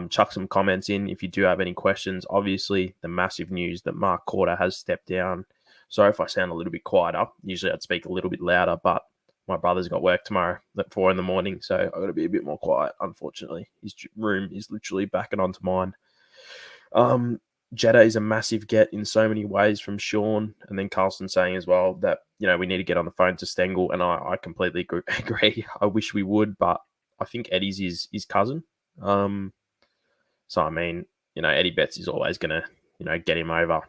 Chuck some comments in if you do have any questions. Obviously, the massive news that Mark KORDA has stepped down. Sorry if I sound a little bit quieter. Usually I'd speak a little bit louder, but my brother's got work tomorrow at 4 a.m, so I've got to be a bit more quiet, unfortunately. His room is literally backing onto mine. Jeddah is a massive get in so many ways from Sean, and then Carlson saying as well that, we need to get on the phone to Stengel, and I completely agree. I wish we would, but I think Eddie's his cousin. So, I mean, Eddie Betts is always going to, get him over.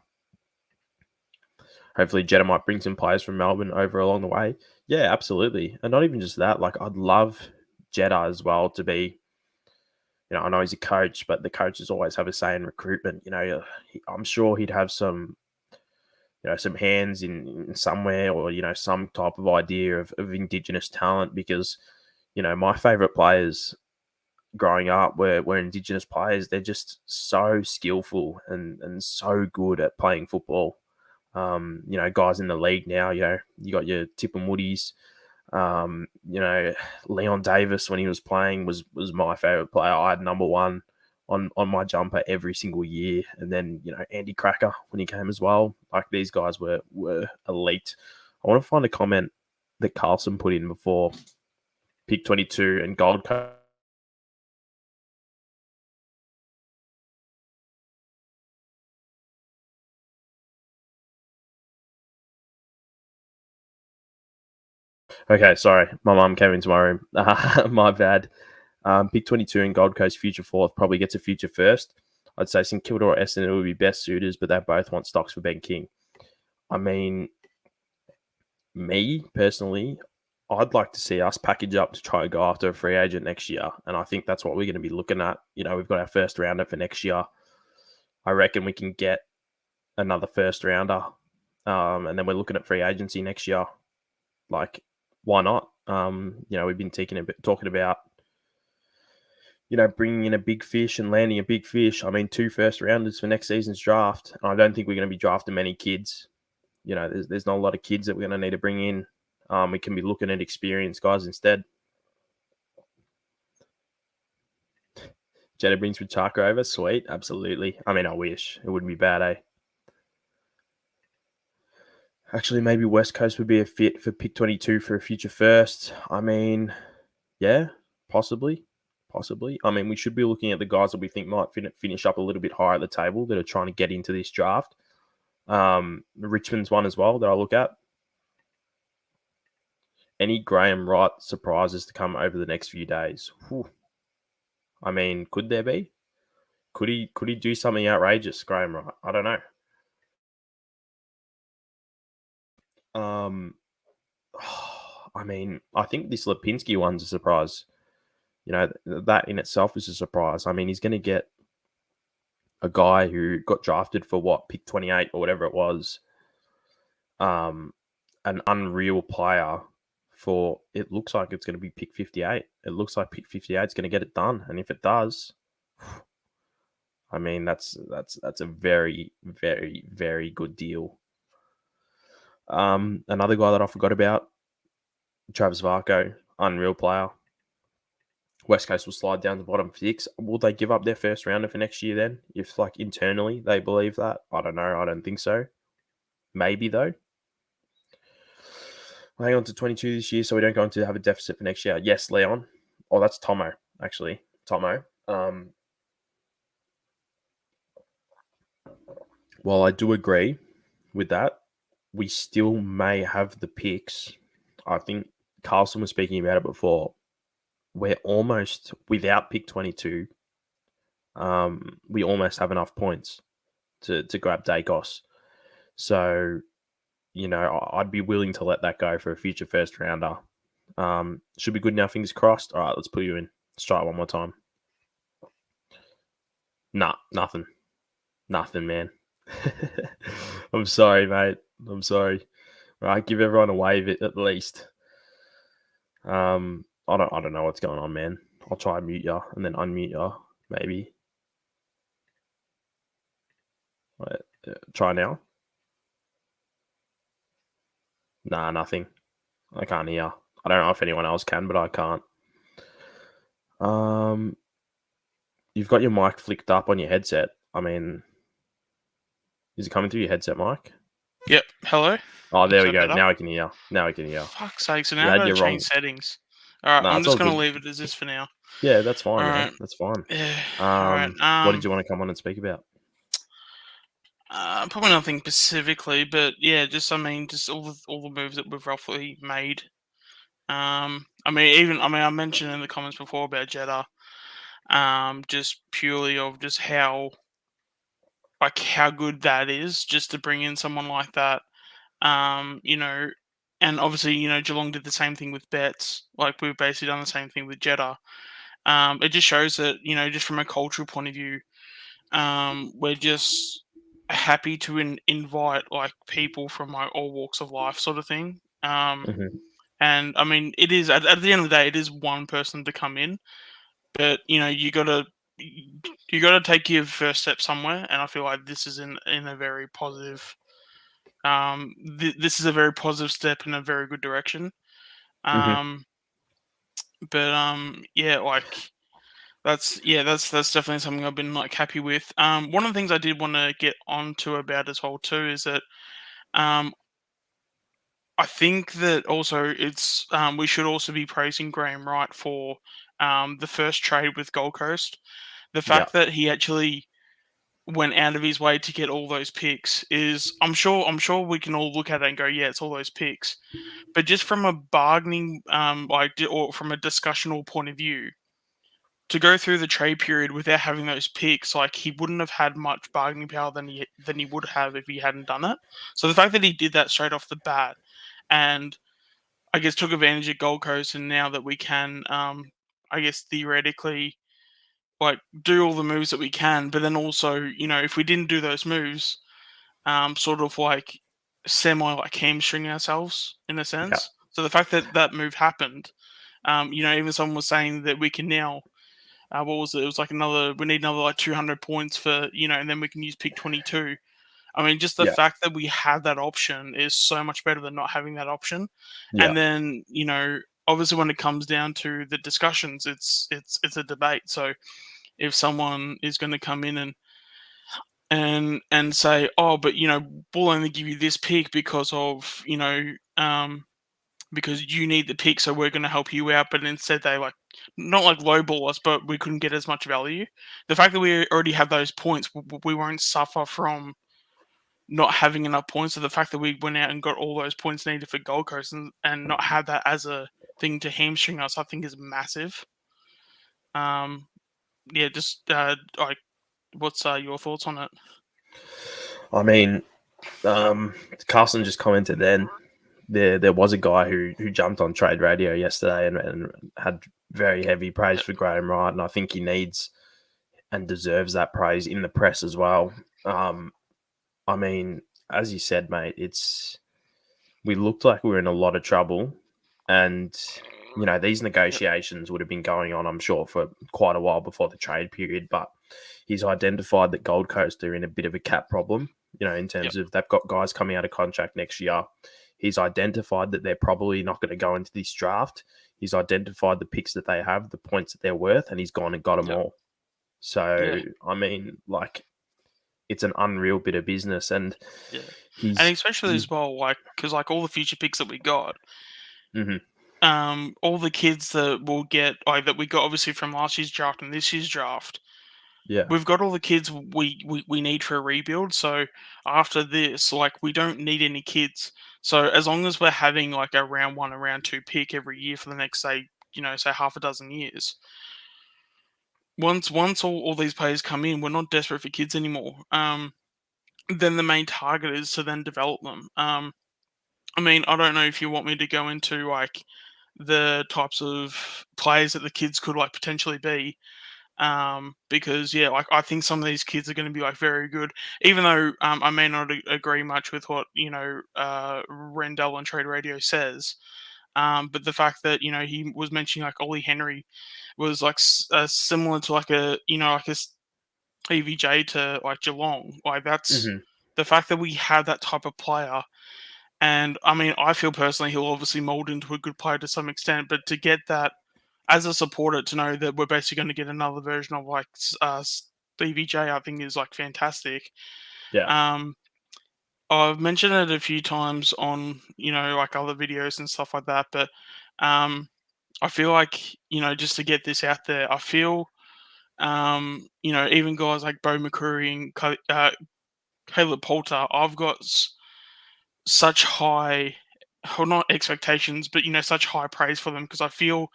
Hopefully Jeddah might bring some players from Melbourne over along the way. Yeah, absolutely. And not even just that. Like, I'd love Jeddah as well to be, I know he's a coach, but the coaches always have a say in recruitment. I'm sure he'd have some, some hands in somewhere or, some type of idea of Indigenous talent because, my favourite players growing up were Indigenous players. They're just so skillful and so good at playing football. Guys in the league now, you got your Tip and Woodies. Leon Davis when he was playing was my favorite player. I had number one on my jumper every single year. And then, Andy Cracker when he came as well. Like, these guys were elite. I want to find a comment that Carlson put in before pick 22 and Gold Coast. Okay, sorry. My mum came into my room. My bad. Pick 22 and Gold Coast future fourth probably gets a future first. I'd say St Kilda or Essendon would be best suitors, but they both want stocks for Ben King. I mean, me personally, I'd like to see us package up to try and go after a free agent next year. And I think that's what we're going to be looking at. We've got our first rounder for next year. I reckon we can get another first rounder. And then we're looking at free agency next year. Like, why not? We've been talking about, bringing in a big fish and landing a big fish. I mean, 2 first rounders for next season's draft. I don't think we're going to be drafting many kids. There's not a lot of kids that we're going to need to bring in. We can be looking at experienced guys instead. Jeddah brings Richaka over. Sweet. Absolutely. I mean, I wish. It wouldn't be bad, eh? Actually, maybe West Coast would be a fit for pick 22 for a future first. I mean, yeah, possibly. I mean, we should be looking at the guys that we think might finish up a little bit higher at the table that are trying to get into this draft. Richmond's one as well that I look at. Any Graham Wright surprises to come over the next few days? Whew. I mean, could there be? Could he do something outrageous, Graham Wright? I don't know. I mean, I think this Lipinski one's a surprise. You know, that in itself is a surprise. I mean, he's going to get a guy who got drafted for what, pick 28 or whatever it was. An unreal player for, it looks like it's going to be pick 58. It looks like pick 58 is going to get it done. And if it does, I mean, that's a very, very, very good deal. Another guy that I forgot about, Travis Varco, unreal player. West Coast will slide down to bottom 6. Will they give up their first rounder for next year then? If, like, internally they believe that? I don't know. I don't think so. Maybe, though. We'll hang on to 22 this year so we don't go into have a deficit for next year. Yes, Leon. Oh, that's Tomo, actually. Tomo. While I do agree with that, we still may have the picks. I think Carlson was speaking about it before. We're almost, without pick 22, we almost have enough points to grab Dacos. So, you know, I'd be willing to let that go for a future first rounder. Should be good now, fingers crossed. All right, let's put you in. Let's try it one more time. Nah, nothing. Nothing, man. I'm sorry, mate. I'm sorry. Right, give everyone a wave at least. I don't know what's going on, man. I'll try and mute you and then unmute you, maybe. Wait, try now. Nah, nothing. I can't hear. I don't know if anyone else can, but I can't. You've got your mic flicked up on your headset. I mean, is it coming through your headset mic? Yep. Hello? Oh, there we go. Now I can hear. Fuck's sake. So now I've got to change settings. All right. I'm just going to leave it as this for now. Yeah, that's fine, man. Right. That's fine. Yeah. All right. What did you want to come on and speak about? Probably nothing specifically, but yeah, just all the moves that we've roughly made. I mentioned in the comments before about Jeddah. Just purely of just how good that is, just to bring in someone like that. You know, and obviously, you know, Geelong did the same thing with Betts. Like, we've basically done the same thing with Jeddah. It just shows that, you know, just from a cultural point of view, we're just happy to invite like people from like all walks of life, sort of thing. And I mean, it is at the end of the day, it is one person to come in, but you know, you gotta take your first step somewhere, and I feel like this is in a very positive. This is a very positive step in a very good direction. Yeah, like that's definitely something I've been like happy with. One of the things I did want to get onto about as well too is that I think that also it's we should also be praising Graham Wright for the first trade with Gold Coast. The fact that he actually went out of his way to get all those picks is, I'm sure we can all look at it and go, yeah, it's all those picks. But just from a bargaining, or from a discussional point of view, to go through the trade period without having those picks, like, he wouldn't have had much bargaining power than he would have if he hadn't done it. So the fact that he did that straight off the bat, and I guess took advantage of Gold Coast, and now that we can, I guess theoretically, like, do all the moves that we can, but then also, you know, if we didn't do those moves, sort of like semi like hamstring ourselves in a sense. Yeah. So the fact that that move happened, you know, even someone was saying that we can now, what was it? It was like we need another like 200 points for, you know, and then we can use pick 22. I mean, just the fact that we have that option is so much better than not having that option. Yeah. And then, you know, obviously when it comes down to the discussions, it's a debate. So if someone is going to come in and say, oh, but, you know, we'll only give you this pick because of, you know, because you need the pick, so we're going to help you out. But instead they like, not like lowball us, but we couldn't get as much value. The fact that we already have those points, we won't suffer from not having enough points. So the fact that we went out and got all those points needed for Gold Coast and not have that as a thing to hamstring us, I think is massive. Yeah, just like, what's your thoughts on it? I mean, Carson just commented then there was a guy who jumped on Trade Radio yesterday and had very heavy praise for Graham Wright, and I think he needs and deserves that praise in the press as well. I mean, as you said, mate, we looked like we were in a lot of trouble, and you know, these negotiations would have been going on, I'm sure, for quite a while before the trade period, but he's identified that Gold Coast are in a bit of a cap problem, you know, in terms of they've got guys coming out of contract next year. He's identified that they're probably not going to go into this draft. He's identified the picks that they have, the points that they're worth, and he's gone and got them all. So, I mean, like, it's an unreal bit of business. And and especially as well, like, because like all the future picks that we got, all the kids that we'll get, like that we got obviously from last year's draft and this year's draft, we've got all the kids we need for a rebuild. So after this, like, we don't need any kids. So as long as we're having like a round 1 and round 2 pick every year for the next, say half a dozen years, once all these players come in, we're not desperate for kids anymore. Then the main target is to then develop them. I mean, I don't know if you want me to go into like the types of players that the kids could like potentially be. Because like I think some of these kids are going to be like very good, even though I may not agree much with what Rendell on Trade Radio says. But the fact that he was mentioning like Ollie Henry was like similar to like a like a EVJ to like Geelong, like that's the fact that we have that type of player. And I mean, I feel personally he'll obviously mold into a good player to some extent, but to get that as a supporter, to know that we're basically going to get another version of like BVJ, I think is like fantastic. I've mentioned it a few times on like other videos and stuff like that, but I feel like just to get this out there, I feel even guys like Bo McCreary and Caleb Poulter, I've got such high, well, not expectations, but such high praise for them, because I feel,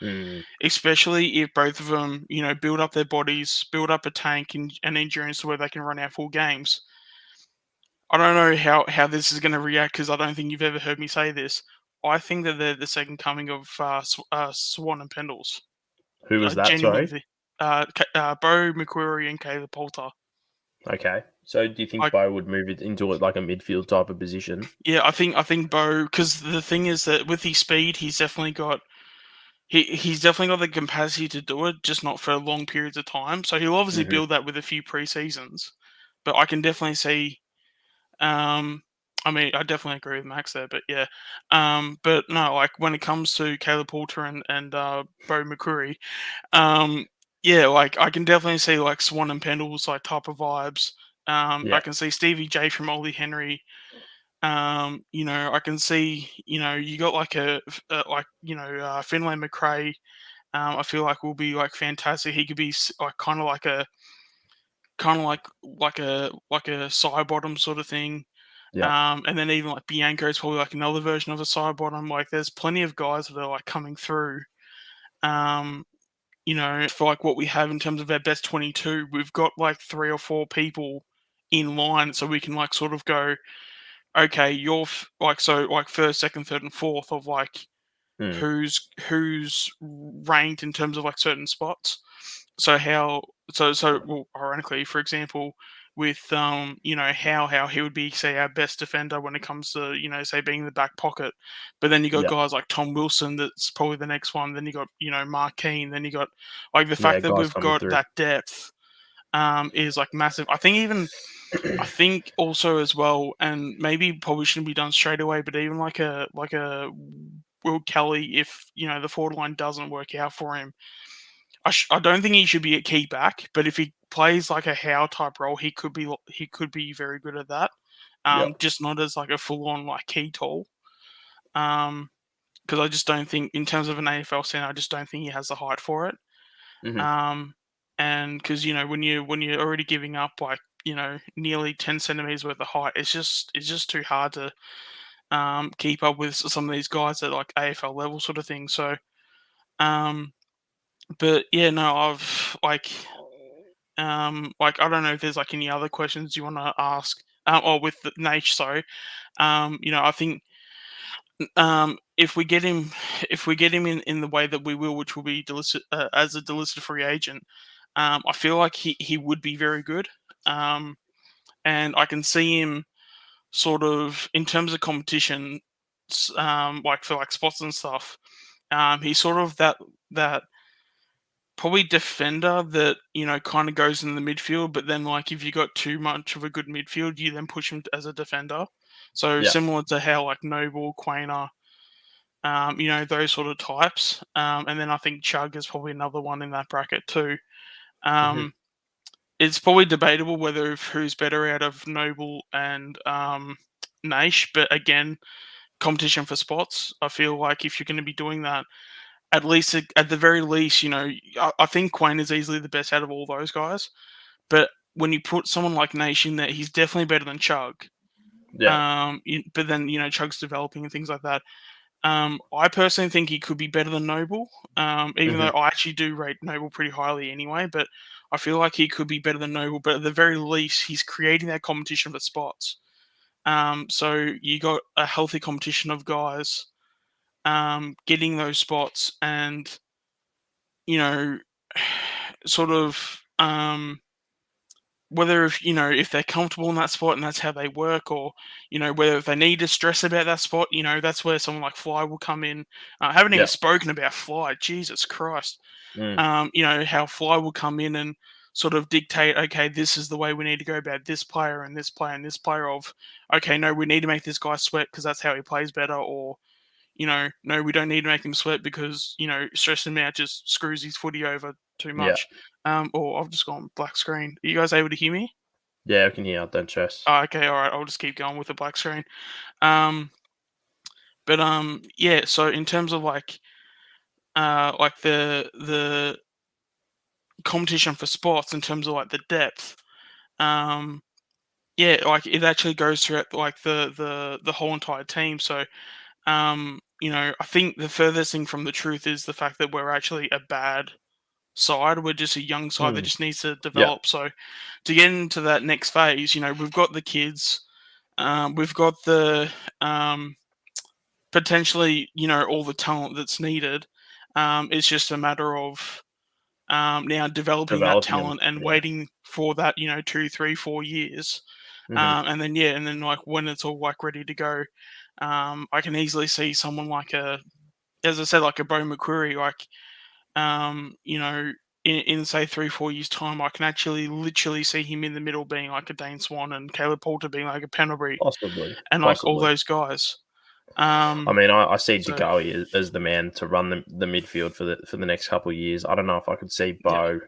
especially if both of them, build up their bodies, build up a tank and endurance to where they can run out full games. I don't know how this is going to react, because I don't think you've ever heard me say this. I think that they're the second coming of Swan and Pendles. Who was that? Sorry, Bo McCreary and Caleb Poulter. Okay, so do you think Bo would move it into like a midfield type of position? Yeah, I think Bo, because the thing is that with his speed, he's definitely got the capacity to do it, just not for long periods of time. So he'll obviously build that with a few pre-seasons, but I can definitely see. I mean, I definitely agree with Max there, but yeah. But no, like when it comes to Caleb Poulter and Bo McCreary, yeah, like I can definitely see like Swan and Pendles like type of vibes. I can see Stevie J from Ollie Henry. I can see you got like Finlay McRae. I feel like will be like fantastic. He could be like kind of like a side bottom sort of thing. And then even like Bianco is probably like another version of a side bottom. Like there's plenty of guys that are like coming through. For like what we have in terms of our best 22, we've got like 3 or 4 people in line, so we can like sort of go, okay, you're like first, second, third, and fourth of like who's ranked in terms of like certain spots. So well, ironically, for example, with how he would be, say, our best defender when it comes to say being in the back pocket, but then you got guys like Tom Wilson, that's probably the next one. Then you got Mark Keane. Then you got like the fact that we've got that depth is like massive. I think also as well, and maybe probably shouldn't be done straight away, but even like a Will Kelly, if the forward line doesn't work out for him, I don't think he should be a key back, but if he plays like a Howe type role, he could be very good at that. Just not as like a full on like key tool. Because I just don't think, in terms of an AFL center, I just don't think he has the height for it. And because when you're already giving up like nearly 10 centimeters worth of height. It's just too hard to keep up with some of these guys at like AFL level sort of thing. So, but yeah, no, I've like I don't know if there's like any other questions you want to ask, or with the Nate. Sorry, I think if we get him in the way that we will, which will be as a delisted free agent, I feel like he would be very good. And I can see him sort of in terms of competition, like for like spots and stuff. He's sort of that probably defender that kind of goes in the midfield, but then like if you got too much of a good midfield, you then push him as a defender. So similar to how like Noble, Quainer, those sort of types. And then I think Chug is probably another one in that bracket too. It's probably debatable whether who's better out of Noble and Naish, but again, competition for spots. I feel like if you're going to be doing that, at the very least, I think Quain is easily the best out of all those guys. But when you put someone like Naish in there, he's definitely better than Chug. Yeah. But then Chug's developing and things like that. I personally think he could be better than Noble, even though I actually do rate Noble pretty highly anyway. But I feel like he could be better than Noble. But at the very least, he's creating that competition for spots. So you got a healthy competition of guys getting those spots, and sort of whether if they're comfortable in that spot and that's how they work, or whether if they need to stress about that spot, that's where someone like Fly will come in. I haven't even spoken about Fly. Jesus Christ. How Fly will come in and sort of dictate, okay, this is the way we need to go about this player and this player and this player of, okay, no, we need to make this guy sweat because that's how he plays better, or no, we don't need to make him sweat because, stressing him out just screws his footy over too much. Or I've just gone black screen. Are you guys able to hear me? Yeah, I can hear. Don't stress. Oh, okay, all right. I'll just keep going with the black screen. Yeah. So in terms of like the competition for spots, in terms of like the depth, yeah, like it actually goes throughout like the whole entire team. So, I think the furthest thing from the truth is the fact that we're actually a bad side. We're just a young side that just needs to develop. So to get into that next phase, we've got the kids, we've got the potentially, all the talent that's needed. It's just a matter of now developing that talent and waiting for that, 2, 3, 4 years. And then like when it's all like ready to go, I can easily see someone like as I said, like a Bo McQuarrie, like, in say 3, 4 years time, I can actually literally see him in the middle being like a Dane Swan and Caleb Poulter being like a Pendlebury, possibly, and like all those guys. I mean, I see DeGoey as the man to run the midfield for the next couple of years. I don't know if I could see Bo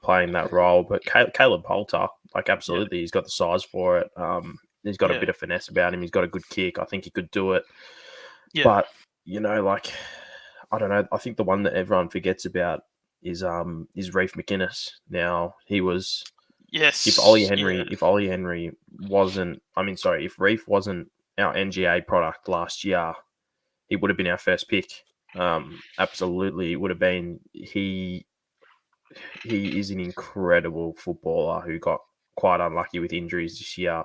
playing that role, but Caleb Poulter, like, absolutely, he's got the size for it. He's got a bit of finesse about him. He's got a good kick. I think he could do it. But like, I don't know. I think the one that everyone forgets about is Reef McInnes. Now, he was if Ollie Henry wasn't, if Reef wasn't our NGA product last year, he would have been our first pick. Absolutely, it would have been. He is an incredible footballer who got quite unlucky with injuries this year.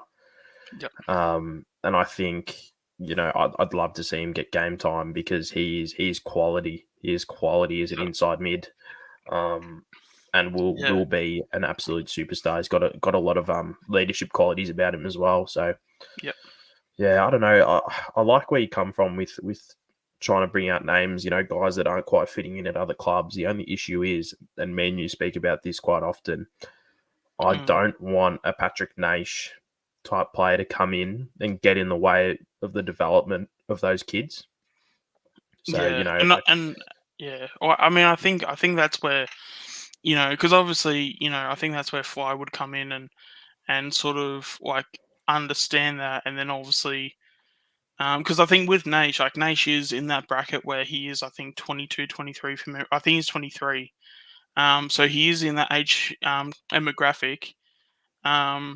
And I think, I'd love to see him get game time because he is quality. He is quality as an inside mid, and will be an absolute superstar. He's got a lot of leadership qualities about him as well. So I don't know. I like where you come from with trying to bring out names, guys that aren't quite fitting in at other clubs. The only issue is, and me and you speak about this quite often, I don't want a Patrick Naish type player to come in and get in the way of the development of those kids. So, I think that's where, because obviously, I think that's where Fly would come in and sort of like understand that, and then obviously, because I think with Naish, like Naish is in that bracket where he is, I think 22, 23 for me. I think he's 23. So he is in that age demographic. Yeah,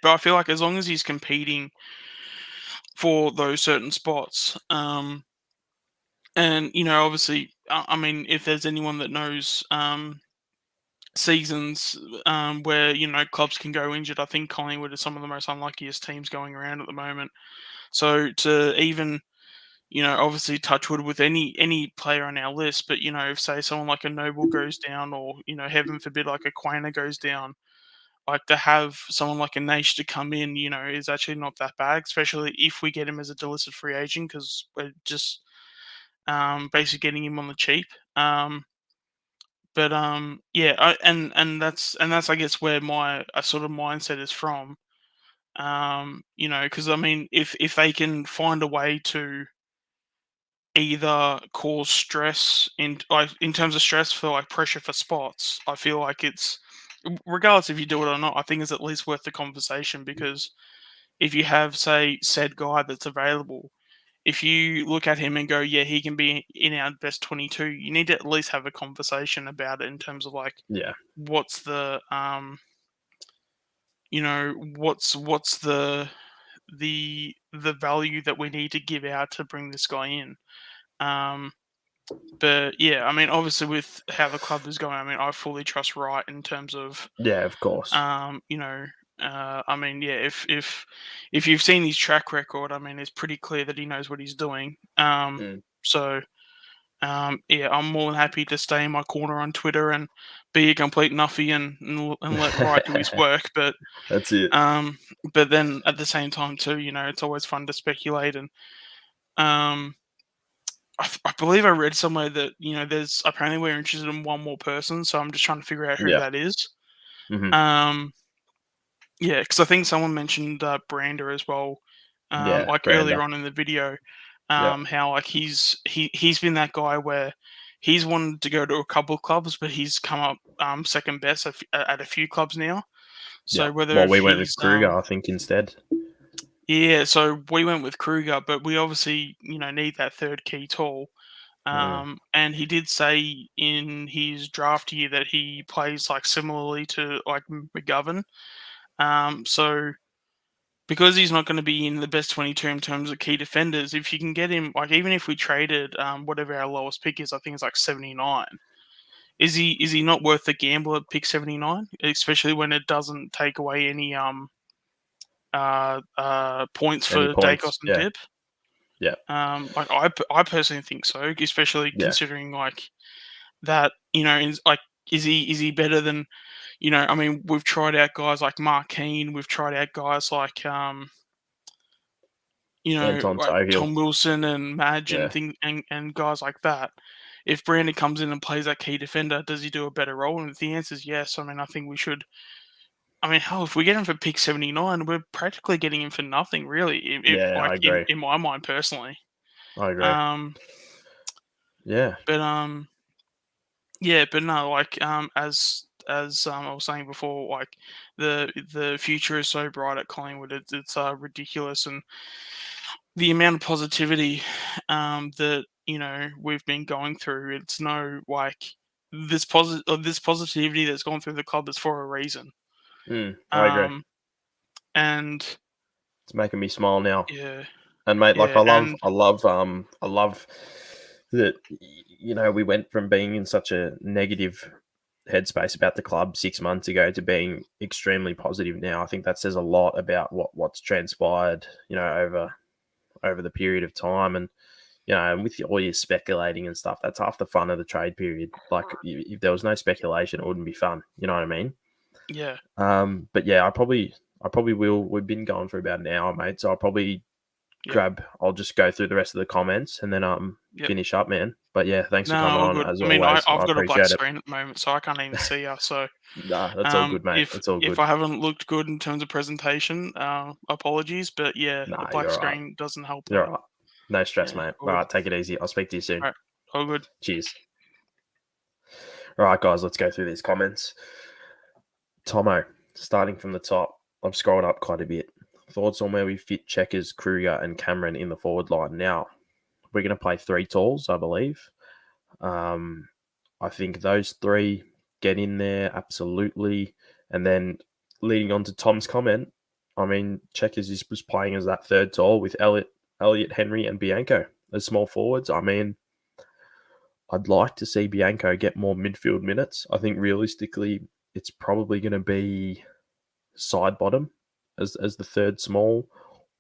but I feel like as long as he's competing for those certain spots, and obviously, I mean, if there's anyone that knows seasons where clubs can go injured, I think Collingwood is some of the most unluckiest teams going around at the moment. So to even obviously touch wood with any player on our list, but if say someone like a Noble goes down, or heaven forbid like a Quainer goes down, like to have someone like a Naish to come in, is actually not that bad, especially if we get him as a delisted free agent, because we're just basically getting him on the cheap. But yeah, and that's I guess where my sort of mindset is from. Because I mean, if they can find a way to either cause stress in terms of stress for like pressure for spots, I feel like it's, regardless if you do it or not, I think it's at least worth the conversation, because if you have, say, said guy that's available, if you look at him and go, yeah, he can be in our best 22, you need to at least have a conversation about it in terms of like, what's the what's the value that we need to give out to bring this guy in. But yeah, I mean, obviously with how the club is going, I mean, I fully trust Wright in terms of of course. I mean, yeah, if you've seen his track record, I mean, it's pretty clear that he knows what he's doing. So yeah, I'm more than happy to stay in my corner on Twitter and be a complete nuffy and let Wright do his work. But that's it. But then at the same time too, it's always fun to speculate. And I believe I read somewhere that there's apparently we're interested in one more person, so I'm just trying to figure out who that is. Yeah, because I think someone mentioned Brander as well, like Brander. earlier on in the video, how like he's been that guy where he's wanted to go to a couple of clubs, but he's come up second best at a few clubs now. So whether we went with Kruger, I think, instead. Yeah, so we went with Kruger, but we obviously need that third key tall. And he did say in his draft year that he plays like similarly to like McGovern. So because he's not going to be in the best 22 in terms of key defenders, if you can get him, like even if we traded whatever our lowest pick is, I think it's like 79. Is he not worth the gamble at pick 79, especially when it doesn't take away any points for Dacos and Dip? Yeah. Like I personally think so, especially considering like that, like is he better than, I mean, we've tried out guys like Mark Keane, we've tried out guys like Tom Wilson and Madge and guys like that. If Brandon comes in and plays that key defender, does he do a better role? And if the answer is yes, I mean, I think we should. I mean, hell, if we get him for pick 79, we're practically getting him for nothing, really. I agree. In my mind, personally. I agree. But no, like as I was saying before, like the future is so bright at Collingwood, it's ridiculous, and the amount of positivity that we've been going through, it's no like this positivity that's gone through the club is for a reason. I agree. And it's making me smile now. Yeah. And mate, like I love that we went from being in such a negative headspace about the club 6 months ago to being extremely positive now. I think that says a lot about what's transpired, over the period of time. And and with all your speculating and stuff, that's half the fun of the trade period. Like if there was no speculation, it wouldn't be fun. You know what I mean? Yeah. But yeah, I probably will. We've been going for about an hour, mate. So I'll probably I'll just go through the rest of the comments and then finish up, man. But yeah, thanks for coming on as always. I've got a black screen at the moment, so I can't even see you. So that's all good, mate. It's all good. If I haven't looked good in terms of presentation, apologies. But yeah, the black screen doesn't help. You're all right. No stress, mate. All right, take it easy. I'll speak to you soon. All right, all good. Cheers. All right, guys, let's go through these comments. Tomo, starting from the top, I've scrolled up quite a bit. Thoughts on where we fit Checkers, Kruger, and Cameron in the forward line. Now, we're going to play 3 talls, I believe. I think those 3 get in there, absolutely. And then leading on to Tom's comment, I mean, Checkers was playing as that third tall with Elliot, Henry, and Bianco as small forwards. I mean, I'd like to see Bianco get more midfield minutes. I think realistically, it's probably going to be side bottom as the third small,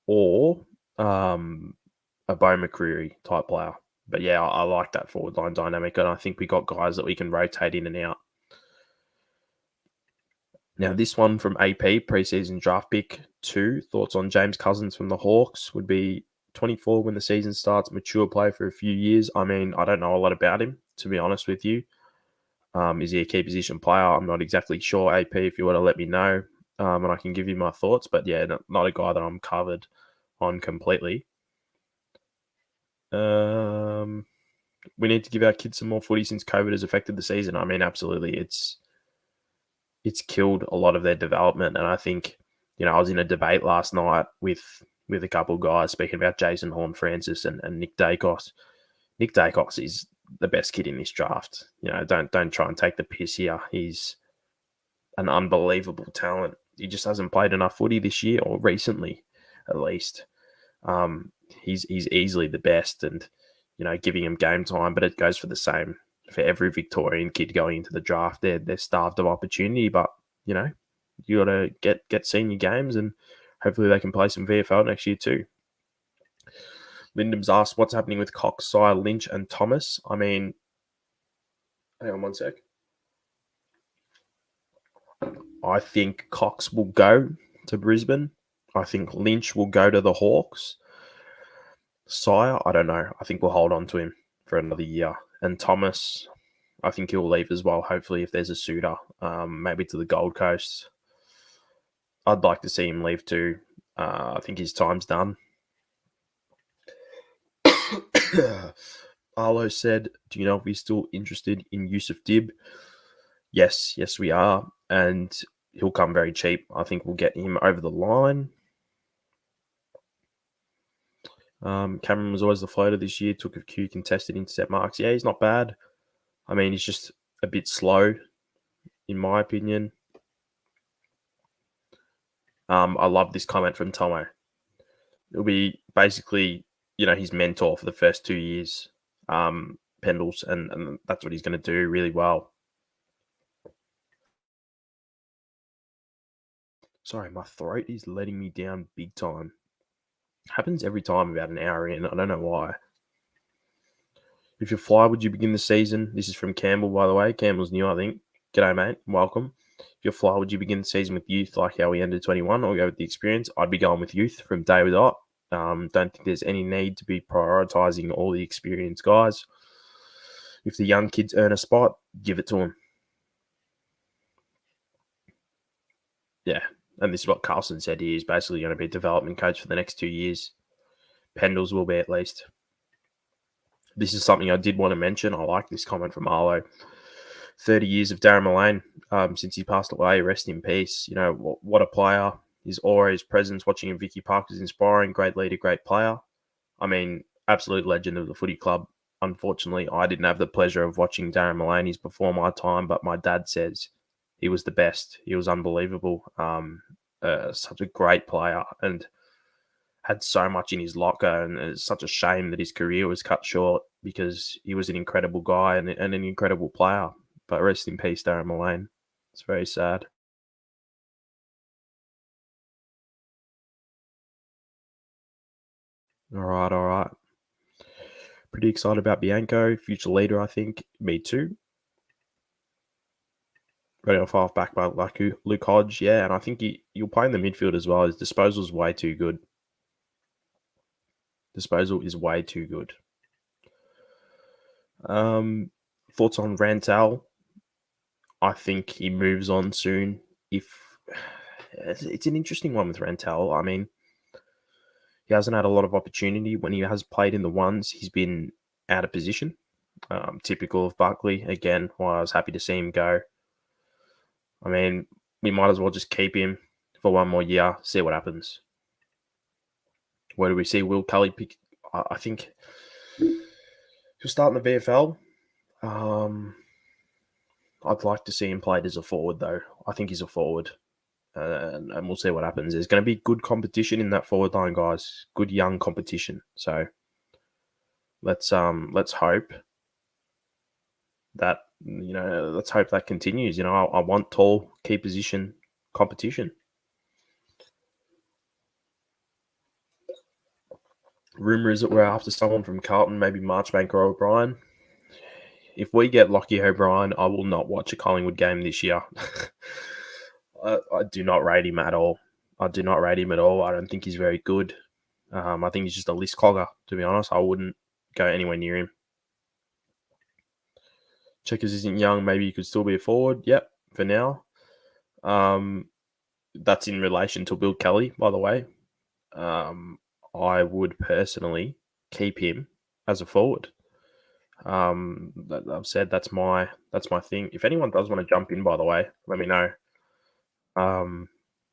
or a Bo McCreary type player. But yeah, I like that forward line dynamic, and I think we got guys that we can rotate in and out. Now, this one from AP, preseason draft pick 2. Thoughts on James Cousins from the Hawks? Would be 24 when the season starts, mature play for a few years. I mean, I don't know a lot about him, to be honest with you. Is he a key position player? I'm not exactly sure, AP, if you want to let me know, and I can give you my thoughts. But yeah, not a guy that I'm covered on completely. We need to give our kids some more footy since COVID has affected the season. I mean, absolutely. It's killed a lot of their development. And I think, I was in a debate last night with a couple of guys speaking about Jason Horne-Francis and Nick Dacos. Nick Dacos is the best kid in this draft. Don't try and take the piss here. He's an unbelievable talent. He just hasn't played enough footy this year, or recently, at least. He's easily the best, and giving him game time. But it goes for the same for every Victorian kid going into the draft. They're starved of opportunity, but you got to get senior games, and hopefully they can play some VFL next year too. Lyndham's asked, what's happening with Cox, Sire, Lynch, and Thomas? I mean, hang on one sec. I think Cox will go to Brisbane. I think Lynch will go to the Hawks. Sire, I don't know. I think we'll hold on to him for another year. And Thomas, I think he'll leave as well, hopefully, if there's a suitor, maybe to the Gold Coast. I'd like to see him leave too. I think his time's done. Arlo said, do you know if we're still interested in Yusuf Dib? Yes, we are. And he'll come very cheap. I think we'll get him over the line. Cameron was always the floater this year, took a few contested intercept marks. Yeah, he's not bad. I mean, he's just a bit slow, in my opinion. I love this comment from Tomo. It'll be basically, his mentor for the first 2 years, Pendles, and that's what he's going to do really well. Sorry, my throat is letting me down big time. Happens every time about an hour in. I don't know why. If you fly, would you begin the season? This is from Campbell, by the way. Campbell's new, I think. G'day, mate. Welcome. If you fly, would you begin the season with youth like how we ended 21, or go with the experience? I'd be going with youth from day dot. Don't think there's any need to be prioritising all the experienced guys. If the young kids earn a spot, give it to them. Yeah. And this is what Carlson said. He is basically going to be a development coach for the next 2 years. Pendles will be, at least. This is something I did want to mention. I like this comment from Arlo. 30 years of Darren Mullane since he passed away. Rest in peace. What a player. His aura, his presence, watching him, Vicky Park is inspiring. Great leader, great player. I mean, absolute legend of the footy club. Unfortunately, I didn't have the pleasure of watching Darren Mullane. He's before my time, but my dad says he was the best. He was unbelievable. Such a great player, and had so much in his locker. And it's such a shame that his career was cut short, because he was an incredible guy and an incredible player. But rest in peace, Darren Mullane. It's very sad. All right. Pretty excited about Bianco, future leader, I think. Me too. Ready off half-back by Luke Hodge, yeah, and I think you'll play in the midfield as well. His disposal's way too good. Disposal is way too good. Thoughts on Rantel? I think he moves on soon. It's an interesting one with Rantel. I mean, he hasn't had a lot of opportunity. When he has played in the ones, he's been out of position. Typical of Buckley. Again, why I was happy to see him go. I mean, we might as well just keep him for one more year, see what happens. Where do we see Will Kelly pick? I think he'll start in the VFL. I'd like to see him played as a forward, though. I think he's a forward. And we'll see what happens. There's going to be good competition in that forward line, guys. Good young competition. So let's hope that let's hope that continues. I want tall key position competition. Rumor is that we're after someone from Carlton, maybe Marchbank or O'Brien. If we get Lockie O'Brien, I will not watch a Collingwood game this year. I do not rate him at all. I don't think he's very good. I think he's just a list clogger, to be honest. I wouldn't go anywhere near him. Checkers isn't young. Maybe he could still be a forward. Yep, for now. That's in relation to Bill Kelly, by the way. I would personally keep him as a forward. I've said that's my thing. If anyone does want to jump in, by the way, let me know. The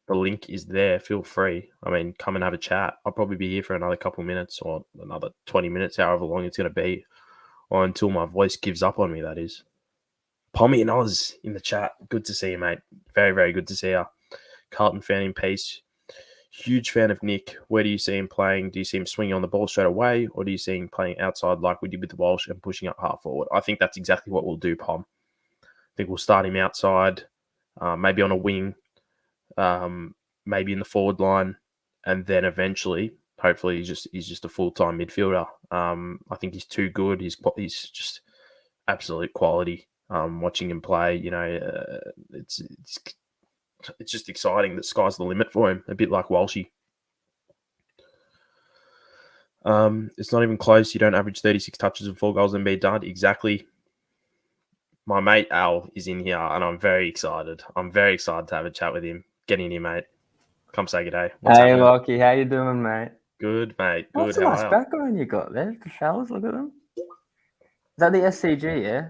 link is there. Feel free. I mean, come and have a chat. I'll probably be here for another couple of minutes or another 20 minutes, however long it's going to be, or until my voice gives up on me, that is. Pommy and Oz in the chat. Good to see you, mate. Very, very good to see you. Carlton fan in peace. Huge fan of Nick. Where do you see him playing? Do you see him swinging on the ball straight away, or do you see him playing outside like we did with the Walsh and pushing up half forward? I think that's exactly what we'll do, Pom. I think we'll start him outside, maybe on a wing, maybe in the forward line, and then eventually, hopefully, he's just a full-time midfielder. I think he's too good. He's just absolute quality. Watching him play, it's just exciting. The sky's the limit for him, a bit like Walshy. It's not even close. You don't average 36 touches and 4 goals and be done. Exactly. My mate Al is in here, and I'm very excited. I'm very excited to have a chat with him. Get in here, mate. Come say good day. Hey, Lockie. How you doing, mate? Good, mate. Good. What's a nice background you got there? The fellas, look at them. Is that the SCG, yeah?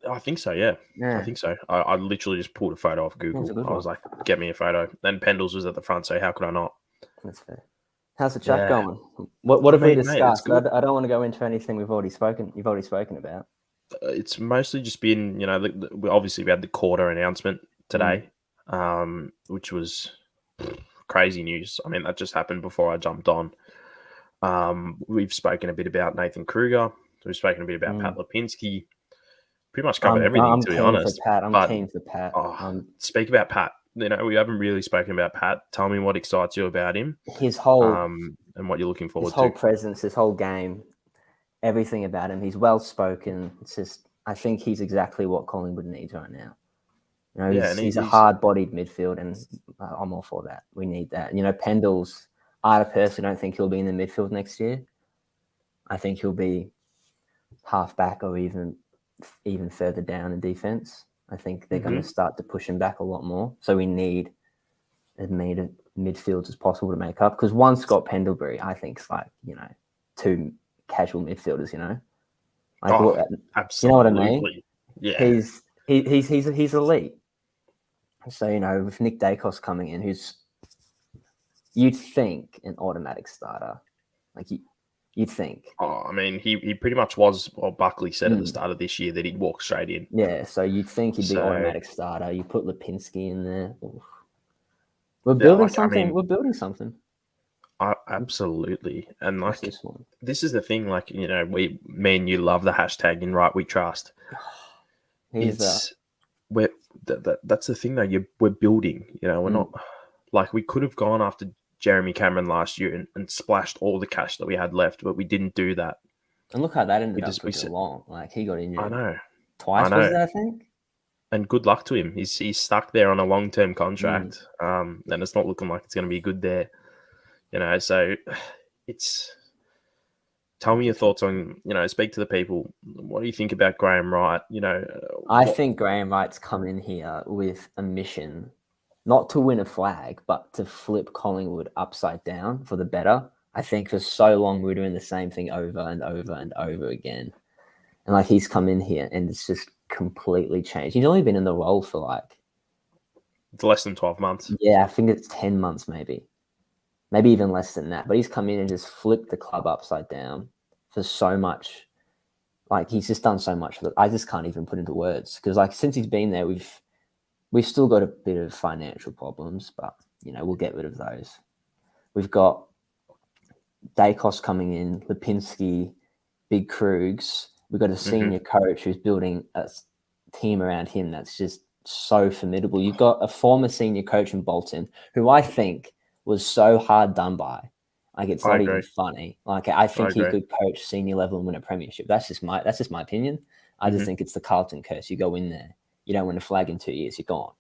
I think so, yeah. I think so. I literally just pulled a photo off Google. I was like, get me a photo. Then Pendles was at the front, so how could I not? That's fair. How's the chat going? What have we discussed? Mate, I don't want to go into anything you've already spoken about. It's mostly just been, obviously we had the KORDA announcement today, which was crazy news. I mean, that just happened before I jumped on. We've spoken a bit about Nathan Kruger. We've spoken a bit about Pat Lipinski. Pretty much covered everything, to be honest. I'm keen for Pat. Speak about Pat. We haven't really spoken about Pat. Tell me what excites you about him. His whole and what you're looking forward to. His whole presence, his whole game, everything about him. He's well spoken. It's just, I think he's exactly what Collingwood needs right now. He's a hard-bodied midfield, and I'm all for that. We need that. Pendles, I personally don't think he'll be in the midfield next year. I think he'll be half-back or even further down in defense. I think they're going to start to push him back a lot more. So we need as many midfields as possible to make up. Because one Scott Pendlebury, I think, is like, two casual midfielders, Absolutely. You know what I mean? Yeah. He's elite. So, with Nick Dacos coming in, who's, you'd think, an automatic starter. Like, you'd think. I mean, he pretty much was. Well, Buckley said at the start of this year that he'd walk straight in. Yeah, so you'd think he'd be automatic starter. You put Lipinski in there. Oof. We're building something. We're building something. Absolutely, and this is the thing. Me and you love the hashtag in Right We Trust. That's the thing though. We're building. We're not like we could have gone after Jeremy Cameron last year and splashed all the cash that we had left, but we didn't do that. And look how that ended up for long. Like, he got injured. I know. Twice, was it, I think? And good luck to him. He's stuck there on a long-term contract, and it's not looking like it's going to be good there. So it's... Tell me your thoughts on, speak to the people. What do you think about Graham Wright? I think Graham Wright's come in here with a mission, not to win a flag, but to flip Collingwood upside down for the better. I think for so long we were doing the same thing over and over and over again. And he's come in here and it's just completely changed. He's only been in the role for it's less than 12 months. Yeah, I think it's 10 months maybe even less than that. But he's come in and just flipped the club upside down for so much Like, he's just done so much that I just can't even put into words. Because, like, since he's been there, we've still got a bit of financial problems, but, we'll get rid of those. We've got Dacos coming in, Lipinski, Big Krugs. We've got a senior coach who's building a team around him that's just so formidable. You've got a former senior coach in Bolton who I think was so hard done by. Like, it's not even funny. Like, I think he could coach senior level and win a premiership. That's just my opinion. I just think it's the Carlton curse. You go in there, you don't win a flag in 2 years, you're gone.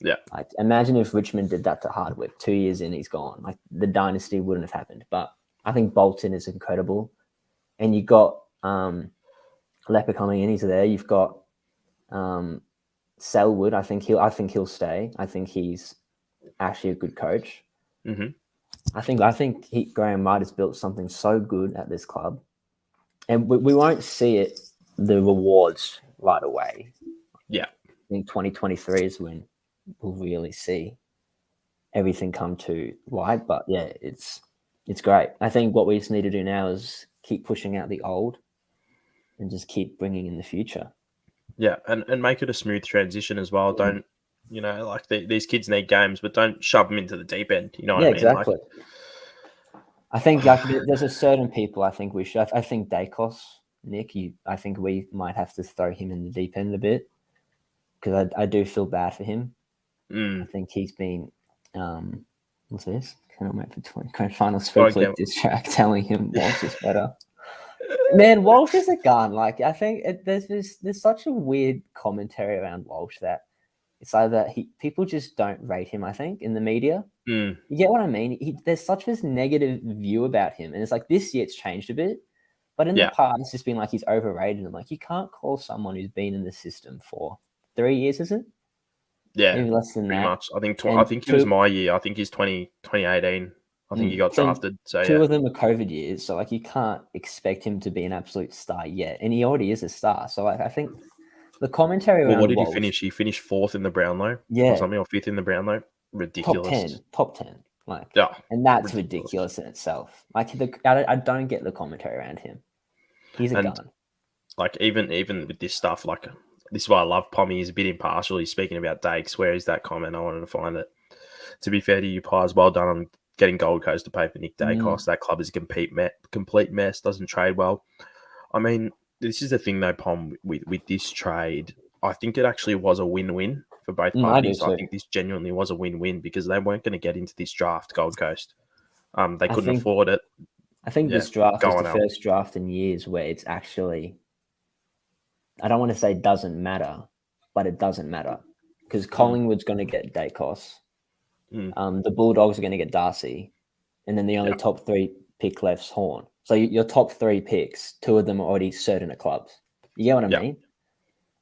Yeah. Like, imagine if Richmond did that to Hardwick. 2 years in, he's gone. Like, the dynasty wouldn't have happened. But I think Bolton is incredible. And you got Leper coming in. He's there. You've got Selwood. I think he'll stay. I think he's actually a good coach. I think Graham Wright has built something so good at this club, and we won't see the rewards right away. Yeah, I think 2023 is when we'll really see everything come to light. But yeah, it's great. I think what we just need to do now is keep pushing out the old and just keep bringing in the future. Yeah, and make it a smooth transition as well. Don't, like these kids need games, but don't shove them into the deep end. You know what I mean? Exactly. I think there's a certain people I think we should. I think Dacos, Nick, I think we might have to throw him in the deep end a bit because I do feel bad for him. I think he's been, what's this? Cannot wait for 20 grand final speech like this track telling him Walsh is better. Man, Walsh is a gun. Like, I think there's such a weird commentary around Walsh that it's either people just don't rate him, I think, in the media. You get what I mean? There's such this negative view about him. And it's like this year it's changed a bit. But in the past, it's just been like he's overrated. And like, you can't call someone who's been in the system for 3 years, is it? Yeah. Maybe less than pretty that. much. I think it was my year. I think he's 2018. I think he got drafted. So two of them are COVID years. So like, you can't expect him to be an absolute star yet. And he already is a star. So like, I think the commentary around what did Walsh, he finish? He finished 4th in the Brownlow. Yeah. Or something, or 5th in the Brownlow. Ridiculous. Top 10. Like, yeah. And that's ridiculous in itself. Like, I don't get the commentary around him. He's a gun. Like, even with this stuff, like, this is why I love Pommy. He's a bit impartial. He's speaking about Dakes. Where is that comment? I wanted to find it. To be fair to you, Pies, well done on getting Gold Coast to pay for Nick Dacos. That club is a complete mess. Doesn't trade well. I mean, this is the thing, though, Pom, with this trade. I think it actually was a win-win for both parties. I think this genuinely was a win-win because they weren't going to get into this draft, Gold Coast. They couldn't afford it. I think this draft is the first draft in years where it's actually, I don't want to say doesn't matter, but it doesn't matter because Collingwood's going to get Dacos. The Bulldogs are going to get Darcy. And then the only top 3 pick left's Horn. So your top 3 picks, 2 of them are already certain at clubs. You get what I mean?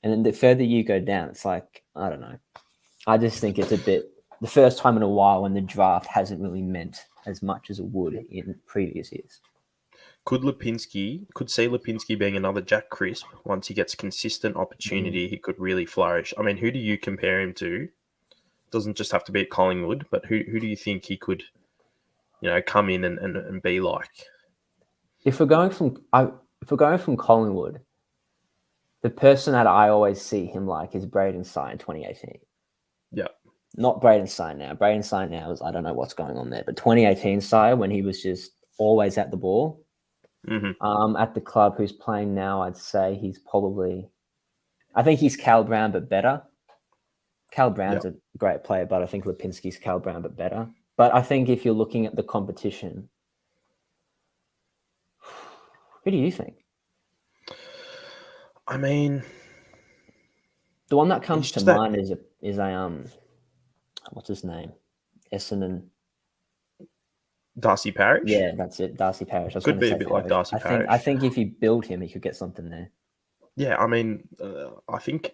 And then the further you go down, it's like, I don't know. I just think it's a bit the first time in a while when the draft hasn't really meant as much as it would in previous years. Could see Lipinski being another Jack Crisp once he gets consistent opportunity, he could really flourish. I mean, who do you compare him to? Doesn't just have to be at Collingwood, but who do you think he could, come in and be like? If we're going from Collingwood, the person that I always see him like is Braden Sy in 2018. Yeah. Not Braden Sy now. Braden Sy now is, I don't know what's going on there, but 2018 Sy when he was just always at the ball. At the club who's playing now, I'd say he's probably, I think he's Cal Brown, but better. Cal Brown's a great player, but I think Lipinski's Cal Brown, but better. But I think if you're looking at the competition, who do you think? I mean, the one that comes to mind is what's his name? Essendon. Darcy Parish? Yeah, that's it. Darcy Parish. Could be a bit like Darcy Parish. I think if you build him, he could get something there. Yeah, I mean, I think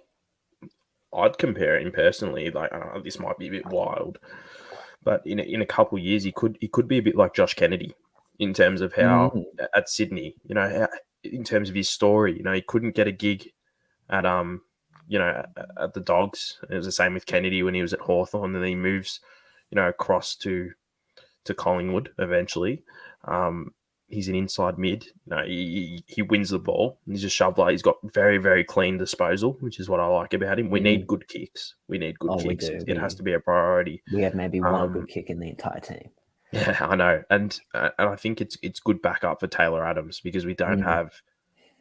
I'd compare him personally. Like, this might be a bit wild, but in a couple of years, he could be a bit like Josh Kennedy in terms of how at Sydney, in terms of his story, he couldn't get a gig at at the Dogs. It was the same with Kennedy when he was at Hawthorn, and then he moves, across to Collingwood eventually. he's an inside mid. He wins the ball. He's a shoveler. He's got very, very clean disposal, which is what I like about him. We need good kicks. We need good kicks. It has to be a priority. We have maybe one good kick in the entire team. Yeah, I know, and I think it's good backup for Taylor Adams because we don't have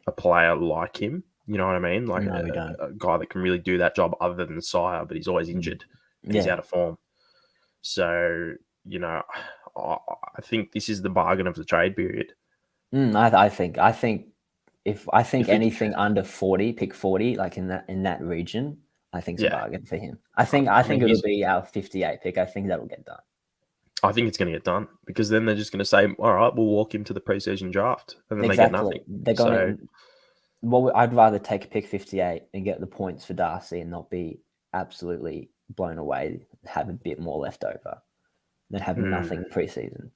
a player like him. You know what I mean? Like a guy that can really do that job other than Sire, but he's always injured. He's out of form. So, I think this is the bargain of the trade period. I think if anything under 40, pick 40, like in that region, I think it's a bargain for him. I think it'll be our 58 pick. I think that'll get done. I think it's going to get done because then they're just going to say, all right, we'll walk him to the preseason draft. And then they get nothing. I'd rather take a pick 58 and get the points for Darcy and not be absolutely blown away, have a bit more left over than having nothing preseason.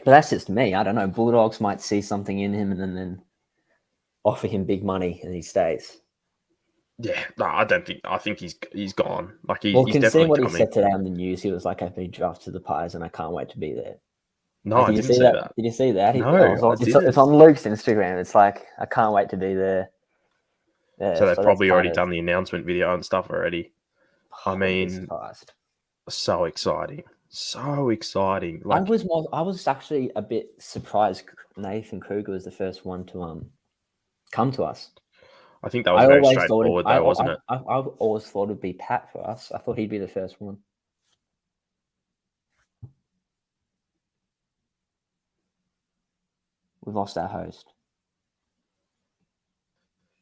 But that's just me. I don't know. Bulldogs might see something in him and then offer him big money and he stays. Yeah, no, I think he's gone. Like he's considering what he said today on the news, he was like, "I've been drafted to the Pies and I can't wait to be there." No, I didn't see that. Did you see that? No, it's on Luke's Instagram. It's like, "I can't wait to be there." Yeah, so they've probably already done the announcement video and stuff already. I mean, so exciting. So exciting. I was actually a bit surprised Nathan Kruger was the first one to come to us. I think that was very straightforward, wasn't it? I always thought it'd be Pat for us. I thought he'd be the first one. We've lost our host.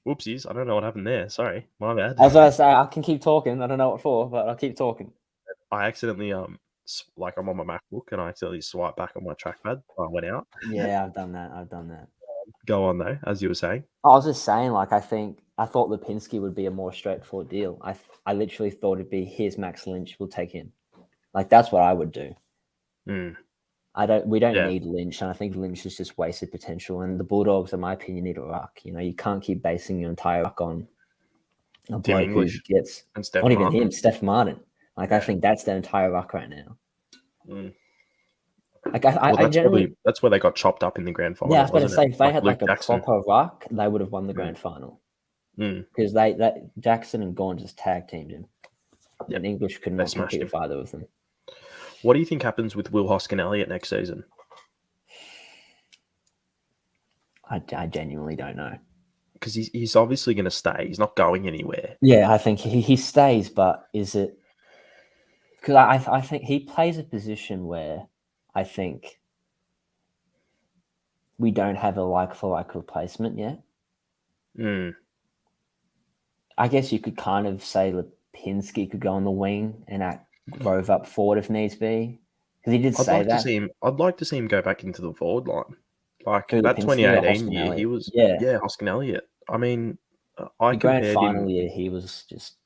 Whoopsies. I don't know what happened there. Sorry. My bad. As I say, I can keep talking. I don't know what for, but I'll keep talking. I accidentally, I'm on my MacBook and I accidentally swiped back on my trackpad. I went out. Yeah, I've done that. Go on, though, as you were saying. I was just saying, like, I thought Lipinski would be a more straightforward deal. I literally thought it'd be, here's Max Lynch, we'll take him. Like, that's what I would do. We don't need Lynch, and I think Lynch is just wasted potential. And the Bulldogs, in my opinion, need a ruck. You can't keep basing your entire ruck on a bloke who gets not even him, Steph Martin. Like, I think that's their entire ruck right now. Like that's where they got chopped up in the grand final. Yeah, I was going to say, if they had like a proper ruck, they would have won the grand final. Because Jackson and Gawn just tag teamed him. And English could not compete with either of them. What do you think happens with Will Hoskin-Elliott next season? I genuinely don't know. Because he's obviously going to stay. He's not going anywhere. Yeah, I think he stays, but is it... Because I think he plays a position where I think we don't have a like-for-like replacement yet. I guess you could kind of say Lipinski could go on the wing and rove up forward if needs be. Because he did say that. I'd like to see him go back into the forward line. Like that 2018 year, he was... Yeah, Hoskin-Elliott. I mean, the grand final year, he was just...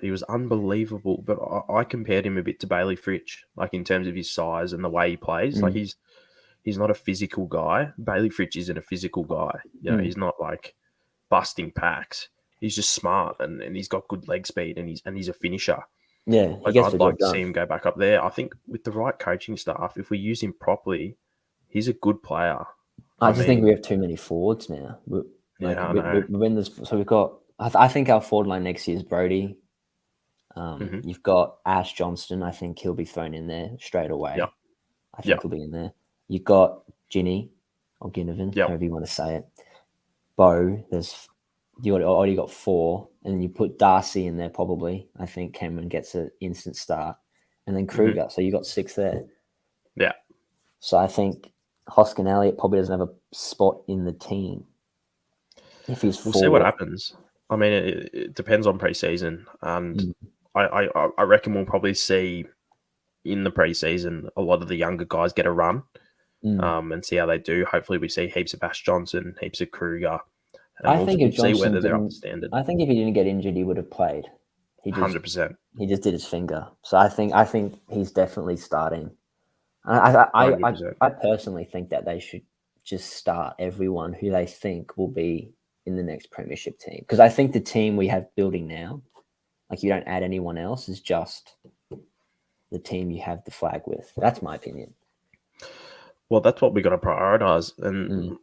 he was unbelievable. But I compared him a bit to Bailey Fritsch, like in terms of his size and the way he plays. Like he's not a physical guy. Bailey Fritsch isn't a physical guy. He's not like busting packs. He's just smart and he's got good leg speed and he's a finisher. Yeah, I'd like to see him go back up there. I think with the right coaching staff, if we use him properly, he's a good player. I think we have too many forwards now. I know. So we've got. I think our forward line next year is Brody. You've got Ash Johnston. I think he'll be thrown in there straight away. Yep. I think he'll be in there. You've got Ginny or Ginnivan, however you want to say it. Bo, you already got 4, and you put Darcy in there probably. I think Cameron gets an instant start, and then Kruger. So you got 6 there. Yeah. So I think Hoskin-Elliott probably doesn't have a spot in the team. If he's we'll see what happens. I mean, it depends on preseason, and I reckon we'll probably see in the preseason a lot of the younger guys get a run, and see how they do. Hopefully, we see heaps of Ash Johnson, heaps of Kruger. I think if Johnson see whether they're up to standard. I think if he didn't get injured, he would have played. 100%. He just did his finger, so I think he's definitely starting. I personally think that they should just start everyone who they think will be in the next premiership team, because I think the team we have building now, like you don't add anyone else, is just the team you have the flag with. That's my opinion. Well, that's what we got to prioritise. And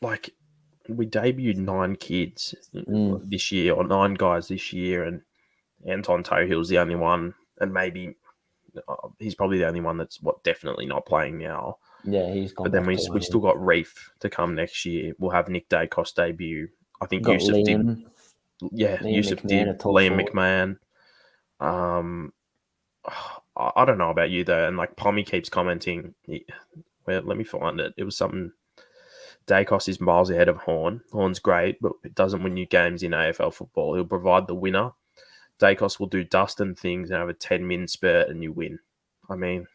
like, we debuted 9 kids this year, or 9 guys this year, and Anton Tohill's the only one, and maybe he's probably the only one that's definitely not playing now. Yeah, he's gone. But then we still got Reef to come next year. We'll have Nick Dacos debut. I think Yusuf Liam. did. Yusuf did. Liam McMahon. I don't know about you though, and like Pommy keeps commenting. Well, let me find it. It was something. Dacos is miles ahead of Horn. Horn's great, but it doesn't win you games in AFL football. He'll provide the winner. Dacos will do Dustin things and have a 10-min spurt and you win. I mean,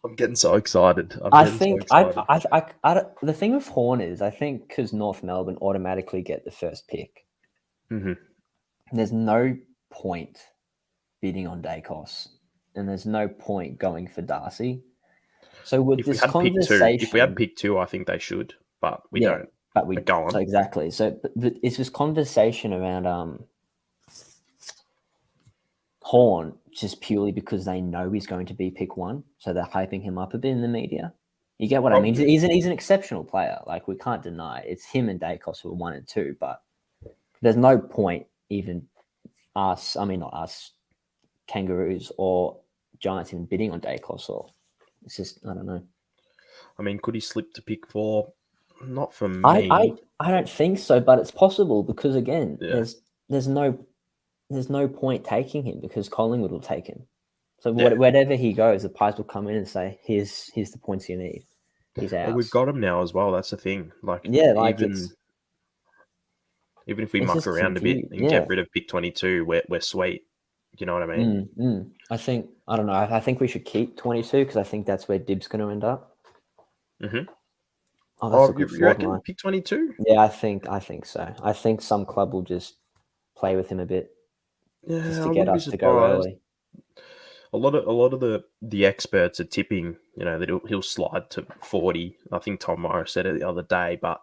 I'm getting so excited. The thing with Horn is, I think because North Melbourne automatically get the first pick, there's no point bidding on Dacos, and there's no point going for Darcy. So with this conversation, if we had pick 2, I think they should, but we don't. But we go on. So exactly. So but it's this conversation around Horn just purely because they know he's going to be pick 1, so they're hyping him up a bit in the media. You get what I mean? He's an exceptional player. Like, we can't deny it. It's him and Dacos who are 1 and 2, but there's no point even not us, Kangaroos or Giants even bidding on Dacos, or it's just, I don't know. I mean, could he slip to pick 4? Not for me. I don't think so, but it's possible because again, there's no point taking him because Collingwood will take him. So wherever he goes, the Pies will come in and say, "Here's the points you need." He's out. Well, we've got him now as well. That's the thing. Even if we muck around a bit and get rid of pick 22, we're sweet. You know what I mean? I don't know. I think we should keep 22 because I think that's where Dib's going to end up. Oh, you reckon pick 22? Yeah, I think so. I think some club will just play with him a bit, just to get us to go early. A lot of the experts are tipping, that he'll slide to 40. I think Tom Morris said it the other day, but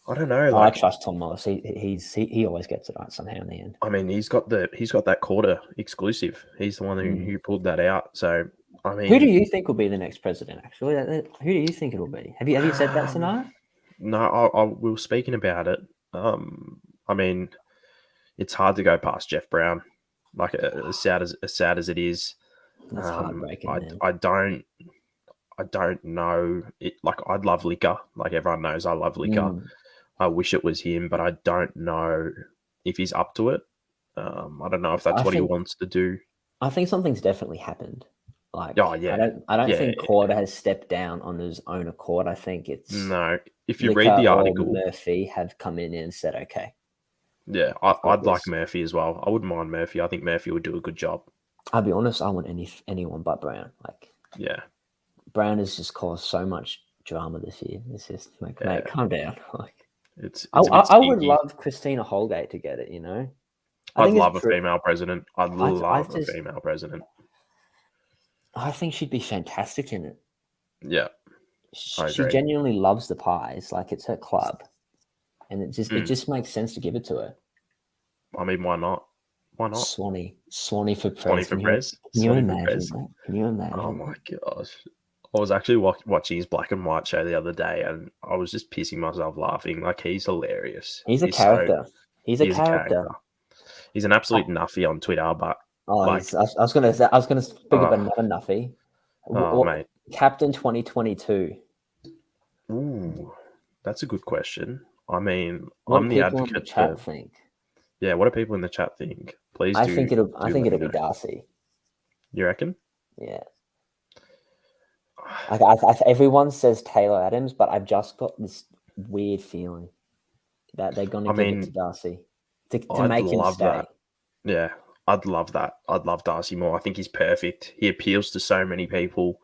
I don't know. I trust Tom Morris. He always gets it right somehow in the end. I mean, he's got that KORDA exclusive. He's the one who pulled that out. So I mean, who do you think will be the next president? Actually, who do you think it will be? Have you said that tonight? No, we were speaking about it. I mean, it's hard to go past Jeff Brown. Like, as sad as it is, that's heartbreaking. I don't know. I'd love Liquor. Like, everyone knows I love Liquor. I wish it was him, but I don't know if he's up to it. I don't know if that's what he wants to do. I think something's definitely happened. Like, I don't think KORDA has stepped down on his own accord. I think it's If you read the article, Murphy have come in and said, okay. Yeah, I'd like Murphy as well. I wouldn't mind Murphy. I think Murphy would do a good job. I'll be honest, I want anyone but Brown. Brown has just caused so much drama this year. It's just like, mate, calm down. I would love Christina Holgate to get it. I'd love a female president. I'd love a female president. I think she'd be fantastic in it. Yeah, she genuinely loves the Pies. Like, it's her club, and it just makes sense to give it to her. I mean, why not? Swanee for Prez. Swanee for Prez. Can you imagine that? Can you imagine? Oh my gosh. I was actually watching his Black and White show the other day, and I was just pissing myself laughing. Like, he's hilarious. He's a character. He's a character. He's an absolute nuffy on Twitter, but I was going to speak about another nuffy. Mate. Captain 2022. Ooh, that's a good question. I mean, what I'm the advocate. In the chat think? Yeah, what do people in the chat think? Please do. I think it'll be Darcy. You reckon? Yeah. Everyone says Taylor Adams, but I've just got this weird feeling that they're going to give it to Darcy to make him stay. That. Yeah, I'd love that. I'd love Darcy more. I think he's perfect. He appeals to so many people.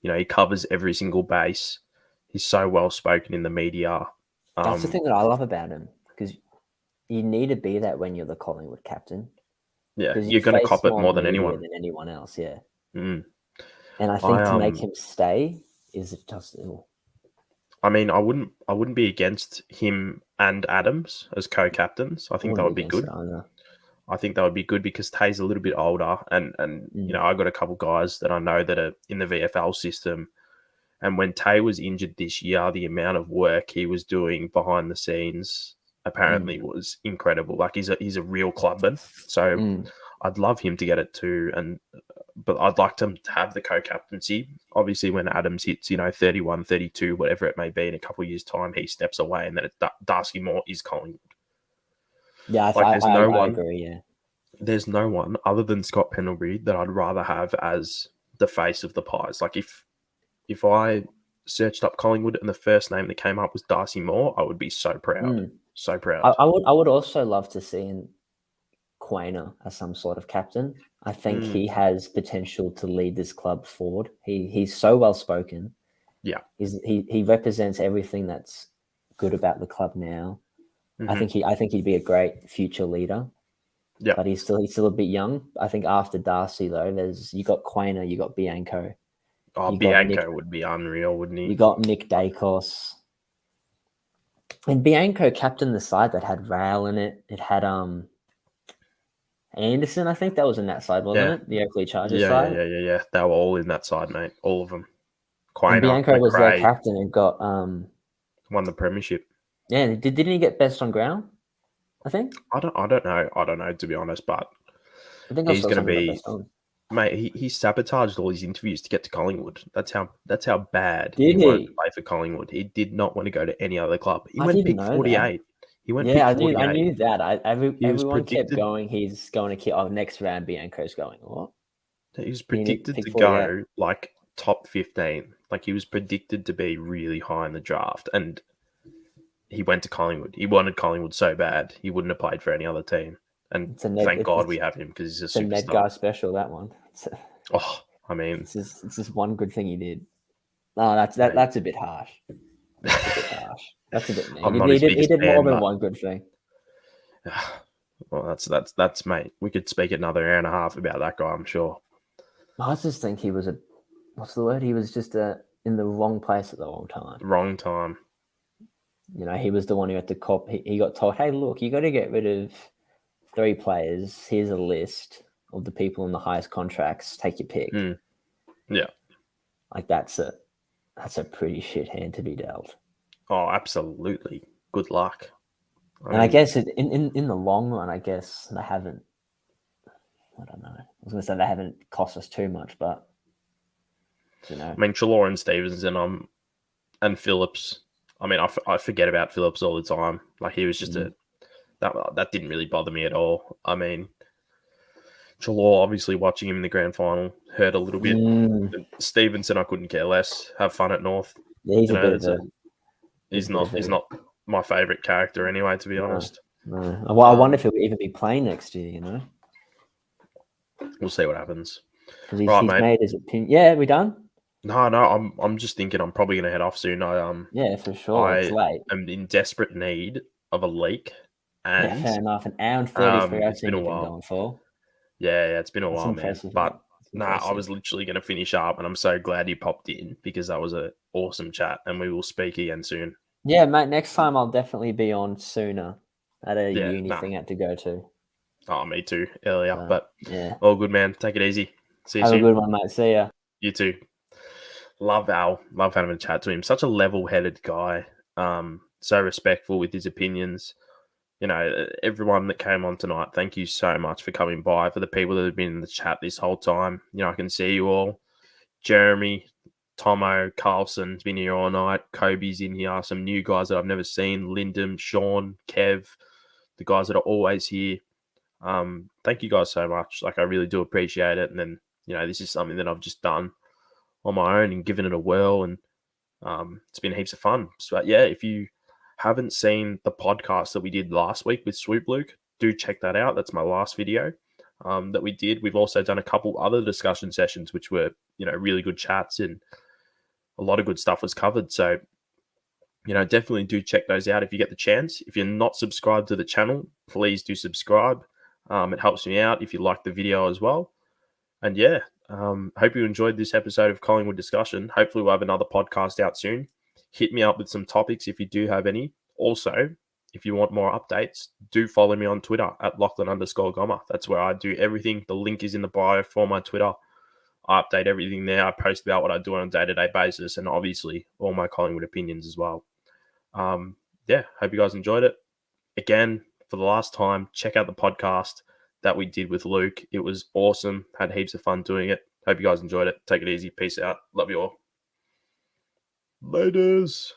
He covers every single base. He's so well spoken in the media. That's the thing that I love about him, because you need to be that when you're the Collingwood captain. Yeah, you're going to cop it more than anyone. Than anyone else, yeah. Mm. And I think to make him stay is just ill. I mean, I wouldn't be against him and Adams as co-captains. I think that would be good. I think that would be good because Tay's a little bit older, and you know, I got a couple guys that I know that are in the VFL system. And when Tay was injured this year, the amount of work he was doing behind the scenes apparently was incredible. Like he's a real clubman. So I'd love him to get it too. But I'd like him to have the co-captaincy. Obviously, when Adams hits, you know, 31, 32, whatever it may be, in a couple of years' time, he steps away, and then it's Darcy Moore is Collingwood. Yeah, like, I agree. Yeah, there's no one other than Scott Pendlebury that I'd rather have as the face of the Pies. Like if I searched up Collingwood and the first name that came up was Darcy Moore, I would be so proud. So proud. I would also love to see Quainer as some sort of captain. I think he has potential to lead this club forward. He's so well spoken. Yeah. He represents everything that's good about the club now. I think he'd be a great future leader. Yeah. But he's still a bit young. I think after Darcy though, you got Quainer, you got Bianco. Oh, Bianco would be unreal, wouldn't he? You got Nick Dacos. And Bianco captained the side that had Rail in it. It had Anderson, I think that was in that side, wasn't it? The Oakley Chargers side. Yeah. They were all in that side, mate. All of them. Quainer, and Bianco was their captain and got won the premiership. Yeah, didn't he get best on ground? I think. I don't know to be honest, but I think he's going to be. Mate, he sabotaged all his interviews to get to Collingwood. That's how bad he wanted to play for Collingwood. He did not want to go to any other club. He went pick 48. He went pick 48. I knew that. Everyone kept going. He's going to kick. Oh, next round, Bianco's going. What? He was predicted to go like top 15. Like he was predicted to be really high in the draft, and he went to Collingwood. He wanted Collingwood so bad he wouldn't have played for any other team. And thank God we have him because he's a superstar. It's a Ned Guy special, that one. I mean, it's just one good thing he did. No, that's a bit harsh. That's a bit mean. He did more than one good thing. Well, that's mate. We could speak another hour and a half about that guy, I'm sure. I just think he was what's the word? He was just in the wrong place at the wrong time. Wrong time. You know, he was the one who had to cop. He got told, "Hey, look, you got to get rid of 3 players. Here's a list of the people in the highest contracts. Take your pick." Yeah, like that's a pretty shit hand to be dealt. Oh, absolutely. Good luck. I guess in the long run, I guess they haven't. I don't know. I was going to say they haven't cost us too much, but you know, I mean, Treloar and Stevenson, and Phillips. I mean, I forget about Phillips all the time. Like he was just that didn't really bother me at all. I mean, Treloar, obviously watching him in the grand final hurt a little bit. Stevenson, I couldn't care less. Have fun at North. Yeah, he's not my favourite character anyway, to be honest. No. Well, I wonder if he'll even be playing next year. You know, we'll see what happens. Because he's made his opinion. Yeah, we done? No, I'm just thinking I'm probably going to head off soon. Yeah, for sure. It's late. I'm in desperate need of a leak. And fair enough. An hour and 43 I've been going for. Yeah, it's been a while, man. But I was literally going to finish up, and I'm so glad you popped in because that was an awesome chat, and we will speak again soon. Yeah, mate. Next time I'll definitely be on sooner. I had a uni thing I had to go to. Oh, me too. Earlier, but yeah, all good, man. Take it easy. See you soon. Have a good one, mate. See ya. You too. Love Al. Love having a chat to him. Such a level-headed guy. So respectful with his opinions. You know, everyone that came on tonight, thank you so much for coming by. For the people that have been in the chat this whole time, you know, I can see you all. Jeremy, Tomo, Carlson's been here all night. Kobe's in here. Some new guys that I've never seen. Lyndon, Sean, Kev, the guys that are always here. Thank you guys so much. Like, I really do appreciate it. And then, you know, this is something that I've just done on my own and given it a whirl. And it's been heaps of fun. But yeah, if you haven't seen the podcast that we did last week with Swoop Luke, do check that out. That's my last video that we did. We've also done a couple other discussion sessions, which were, you know, really good chats and a lot of good stuff was covered. So, you know, definitely do check those out if you get the chance. If you're not subscribed to the channel, please do subscribe. It helps me out if you like the video as well. And yeah, hope you enjoyed this episode of Collingwood Discussion. Hopefully we'll have another podcast out soon. Hit me up with some topics if you do have any. Also, if you want more updates, do follow me on Twitter at Lachlan_Gommer. That's where I do everything. The link is in the bio for my Twitter. I update everything there. I post about what I do on a day-to-day basis, and obviously all my Collingwood opinions as well. Yeah, hope you guys enjoyed it. Again, for the last time, check out the podcast that we did with Luke. It was awesome. Had heaps of fun doing it. Hope you guys enjoyed it. Take it easy. Peace out. Love you all. Laters.